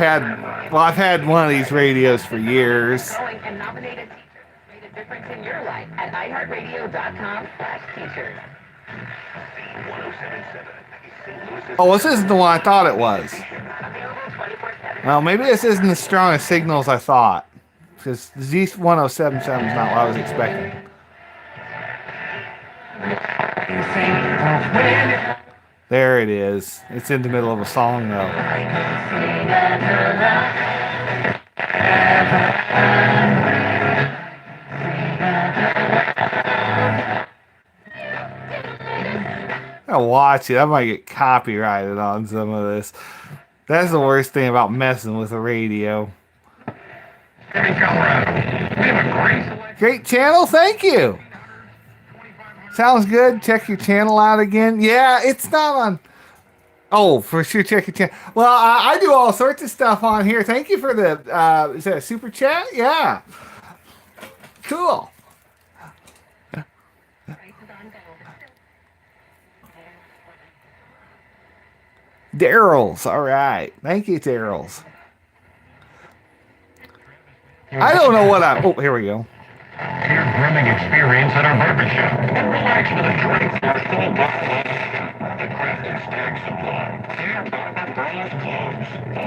A: had one of these radios for years.
E: And nominated teachers made a difference in your life at iHeartRadio.com/teachers.
A: Oh, this isn't the one I thought it was. Well, maybe this isn't as strong a signal as I thought. Because Z1077 is not what I was expecting. There it is. It's in the middle of a song though. I'll watch it. I might get copyrighted on some of this. That's the worst thing about messing with a radio. Great channel, thank you. Sounds good. Check your channel out again. Yeah, it's not on. Oh, for sure, check your channel. Well, I do all sorts of stuff on here. Thank you for the. Is that a super chat? Yeah. Cool. Daryl's. All right. Thank you, Daryl's. I don't know what I'm. Oh, here we go.
F: Your grooming experience at our barbershop. And relax with a drink for a full bottle of the Crafted Stag Supply.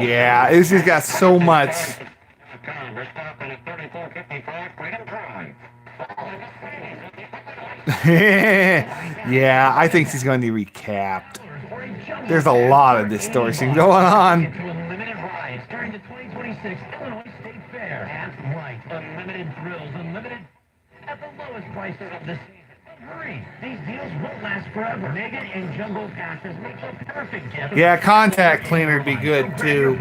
A: Yeah, it's just got so much. Yeah, I think she's going to be recapped. There's a lot of distortion going on.
B: Unlimited rides during the 2026 Illinois State Fair. That's right, unlimited thrills, unlimited at the lowest prices of the season. Hurry, these deals won't last forever. Mega and jumbo passes make the perfect gift.
A: Yeah, contact cleaner would be good too.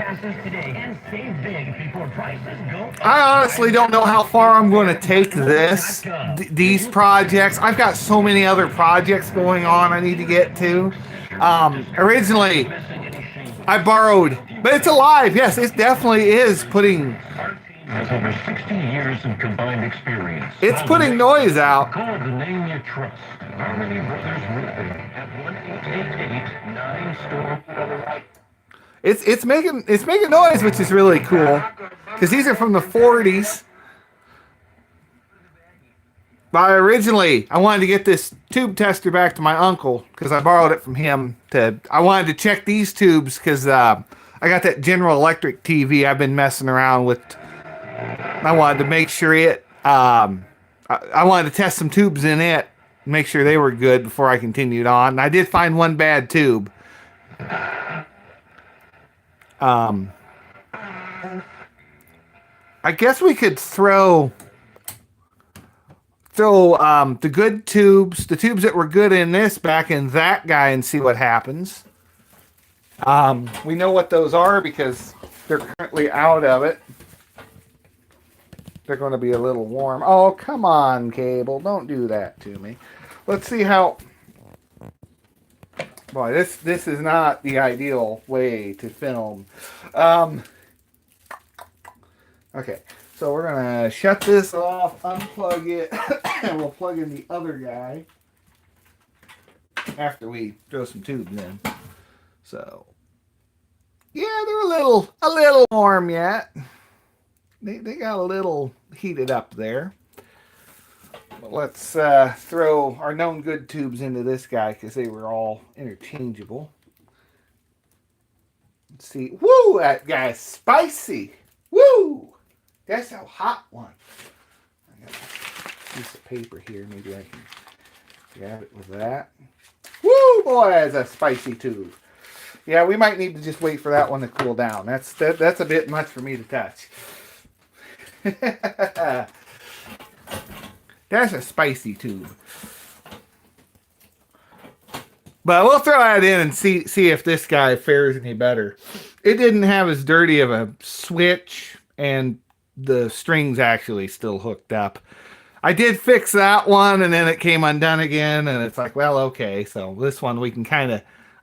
A: I honestly don't know how far I'm going to take this, these projects. I've got so many other projects going on I need to get to. Originally, I borrowed, but it's alive. Yes, it definitely is putting.
F: Has over 60 years of combined experience.
A: It's putting noise out.
F: Call the name you trust. Harmony Brothers Roofing at 1-888-9-STORM.
A: It's making noise, which is really cool because these are from the 40s. But I wanted to get this tube tester back to my uncle because I borrowed it from him. I wanted to check these tubes because I got that General Electric TV I've been messing around with. I wanted to make sure I wanted to test some tubes in it, make sure they were good before I continued on. And I did find one bad tube. I guess we could throw the good tubes, the tubes that were good in this, back in that guy and see what happens. We know what those are because they're currently out of it. They're going to be a little warm. Oh, come on, cable. Don't do that to me. Let's see how... Boy, this is not the ideal way to film. Okay, so we're going to shut this off, unplug it, and we'll plug in the other guy after we throw some tubes in. So, yeah, they're a little warm yet. They got a little heated up there. But let's throw our known good tubes into this guy because they were all interchangeable. Let's see. Woo! That guy's spicy. Woo! That's a hot one. I got a piece of paper here. Maybe I can grab it with that. Woo! Boy, that's a spicy tube. Yeah, we might need to just wait for that one to cool down. That's a bit much for me to touch. That's a spicy tube. But we'll throw that in and see if this guy fares any better. It didn't have as dirty of a switch, and the string's actually still hooked up. I did fix that one, and then it came undone again, and it's like, well, okay. So this one I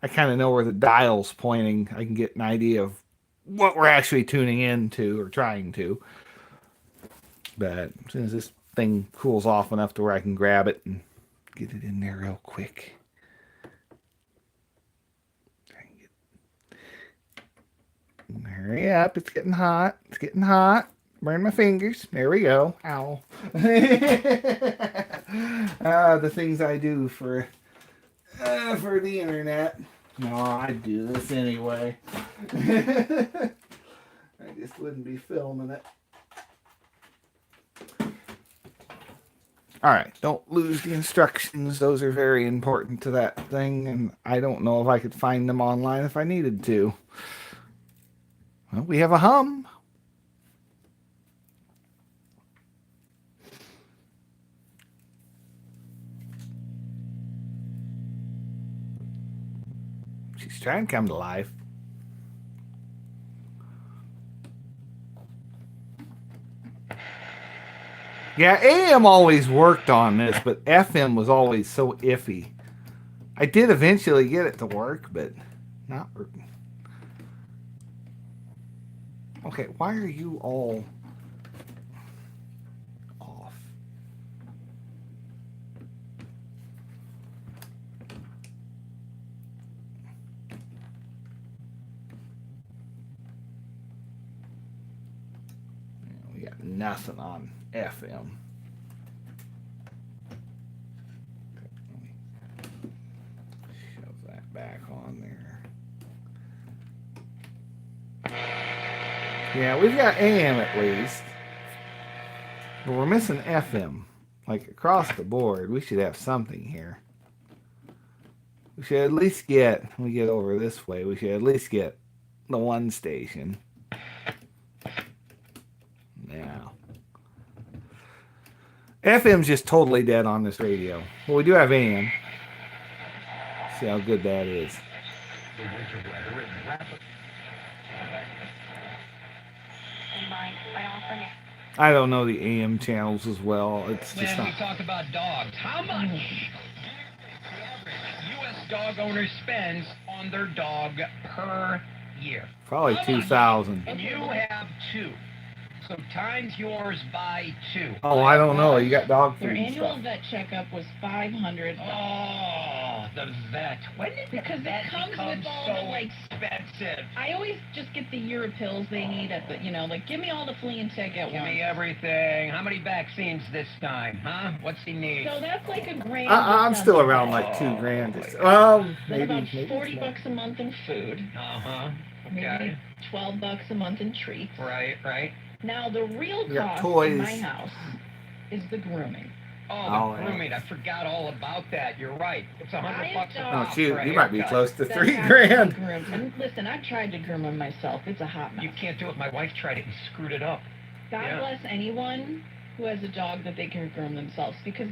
A: kind of know where the dial's pointing. I can get an idea of what we're actually tuning into or trying to. But as soon as this thing cools off enough to where I can grab it and get it in there real quick. Hurry up, it's getting hot. It's getting hot. Burn my fingers. There we go. Ow. The things I do for the internet. No, I do this anyway. I just wouldn't be filming it. All right, don't lose the instructions. Those are very important to that thing, and I don't know if I could find them online if I needed to. Well, we have a hum. She's trying to come to life. Yeah, AM always worked on this, but FM was always so iffy. I did eventually get it to work, but not working. Okay, why are you all off? We got nothing on FM. Shove that back on there. Yeah, we've got AM at least. But we're missing FM. Like across the board, we should have something here. We should at least get, when we get over this way, we should at least get the one station. Now. FM's just totally dead on this radio. Well, we do have AM. See how good that is. I don't know the AM channels as well. It's just
B: When we
A: not.
B: talk about dogs, how much the average U.S. dog owner spends on their dog per year?
A: Probably 2,000.
B: And you have two. So times yours by two.
A: Oh, I don't know. You got dog
G: Their
A: food and
G: annual
A: stuff.
G: vet checkup was $500.
B: Oh, the vet. When did
G: Because
B: the vet
G: it comes
B: become
G: with all
B: so
G: the, like,
B: expensive?
G: I always just get the year of pills they need at the, like, give me all the flea and tick at
B: Give
G: once.
B: me everything. How many vaccines this time, huh? What's he need?
G: So that's like $1,000.
A: I'm
G: just
A: still
G: on the
A: around
G: vet.
A: like $2,000. Well,
G: Then
A: maybe
G: about
A: maybe
G: $40 a month in food.
B: Uh-huh.
G: Maybe
B: Okay.
G: $12 a month in treats.
B: Right.
G: Now the real
A: You got
G: cost
A: toys.
G: in my house is the grooming.
B: Oh,
A: Oh,
B: the
A: yeah.
B: grooming. I forgot all about that. You're right. It's $100
G: I
B: a
G: don't-
B: pop
A: Oh, shoot,
B: for a
A: you might be
B: haircut.
A: close to
G: That
A: $3,000.
G: has to be groomed. And listen, I've tried to groom them myself. It's a hot mess.
B: You can't do it. My wife tried it and screwed it up.
G: God
B: Yeah.
G: bless anyone who has a dog that they can groom themselves, because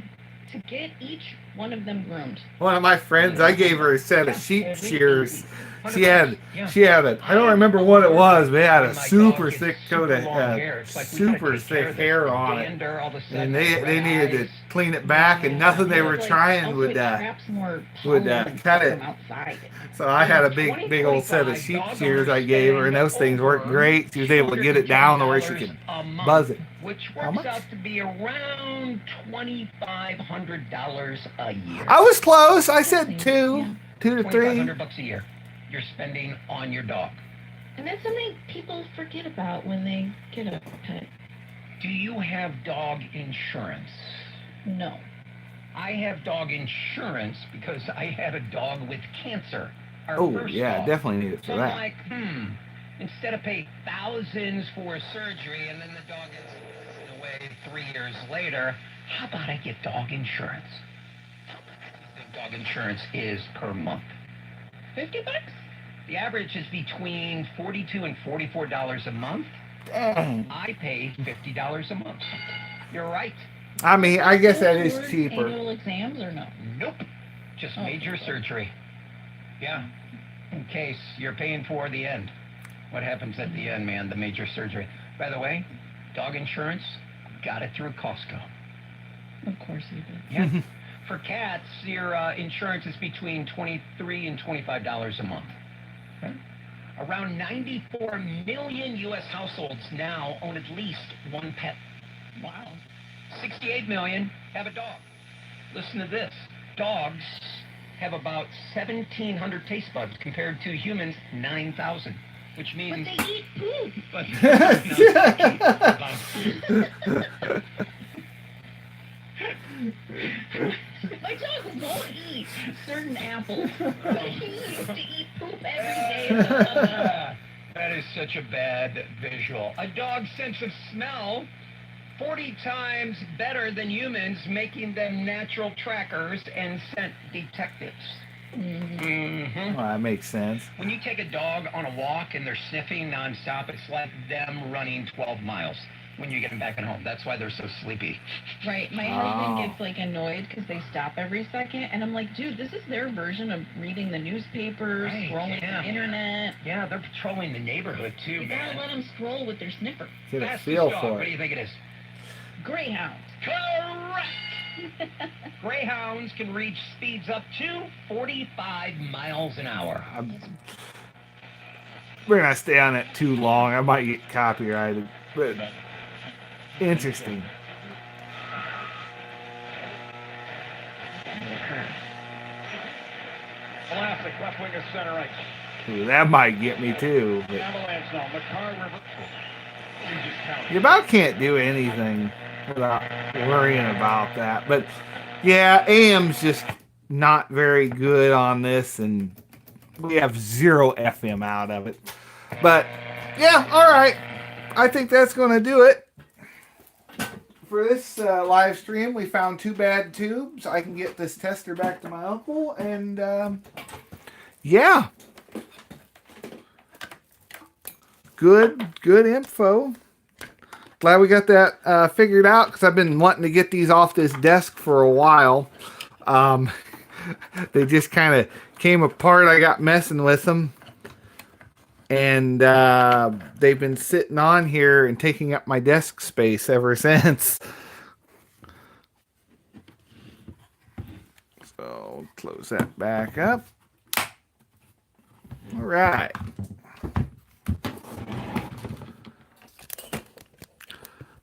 G: to get each one of them groomed.
A: One of my friends, I gave her a set of sheep shears. She had
B: Yeah.
A: I don't remember what it was, but it had a
B: My
A: super
B: dog gets
A: thick coat of
B: super long hair. It's like we gotta
A: super
B: take care
A: thick
B: of this
A: hair on it.
B: dander, all of a sudden,
A: And they
B: red
A: needed to
B: eyes.
A: clean it back, and nothing they were
G: Like,
A: trying
G: also
A: would
G: it traps more
A: would,
G: pollen and
A: cut
G: stuff
A: it.
G: from outside.
A: So I had a big old set of sheep shears I gave her, and those things worked great. She was able to get it down to where she could
B: a month,
A: buzz it.
B: which
A: How
B: works
A: much?
B: out to be around $2,500 a year.
A: I was close. I said two to three.
B: $2,500 a year you're spending on your dog.
G: And that's something people forget about when they get a pet.
B: Do you have dog insurance?
G: No.
B: I have dog insurance because I had a dog with cancer. Our
A: Oh
B: first
A: yeah,
B: dog.
A: definitely need it
B: So
A: for
B: I'm
A: that.
B: like, instead of paying thousands for surgery and then the dog gets away 3 years later, how about I get dog insurance? How much do you think dog insurance is per month?
G: $50?
B: The average is between $42 and $44 a month.
A: Dang.
B: I pay $50 a month. You're right.
A: I mean, I guess that is
G: Towards
A: cheaper.
G: Annual exams or no?
B: Nope. Just
G: Oh.
B: major surgery. Yeah. In case you're paying for the end. What happens at the end, man? The major surgery. By the way, dog insurance, got it through Costco.
G: Of course you did.
B: Yeah. For cats, your insurance is between $23 and $25 a month. Okay. Around 94 million U.S. households now own at least one pet.
G: Wow.
B: 68 million have a dog. Listen to this. Dogs have about 1,700 taste buds compared to humans, 9,000. Which
G: But
B: means...
G: they eat poop.
B: But,
G: My dog won't eat certain apples, but he used to eat poop every day.
B: That is such a bad visual. A dog's sense of smell
H: 40 times better than humans, making them natural trackers and scent detectives. Mm-hmm.
A: Well, that makes sense.
H: When you take a dog on a walk and they're sniffing nonstop, it's like them running 12 miles when you get them back at home. That's why they're so sleepy.
C: Right. My husband gets like annoyed because they stop every second, and I'm like, dude, this is their version of reading the newspapers,
H: Right,
C: scrolling
H: yeah.
C: the internet.
H: Yeah, they're patrolling the neighborhood too,
C: You
H: man.
C: gotta let them scroll with their sniffer.
A: Get a
H: Fastest
A: feel
H: dog,
A: for
H: what do
A: it.
H: you think it is?
C: Greyhound.
H: Correct! Greyhounds can reach speeds up to 45 miles an hour.
A: We're not stay on it too long. I might get copyrighted, but interesting.
B: Classic, left wing is center right.
A: Ooh, that might get me too. But
B: Avalanche now, McCarr River.
A: you about can't do anything without worrying about that. But yeah, AM's just not very good on this, and we have 0 FM out of it. But yeah, all right. I think that's going to do it for this live stream. We found 2 bad tubes. I can get this tester back to my uncle, and yeah, good info. Glad we got that figured out, because I've been wanting to get these off this desk for a while. They just kind of came apart. I got messing with them, and they've been sitting on here and taking up my desk space ever since. So close that back up. All right.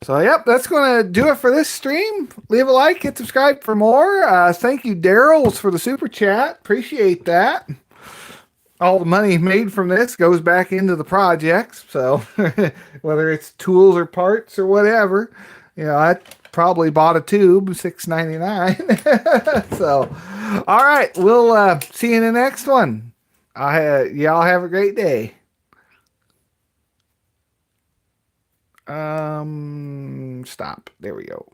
A: So, yep, that's going to do it for this stream. Leave a like, hit subscribe for more. Thank you, Daryl, for the super chat. Appreciate that. All the money made from this goes back into the projects. So, whether it's tools or parts or whatever, you know, I probably bought a tube, $6.99. So, all right, we'll see you in the next one. Y'all have a great day. Stop. There we go.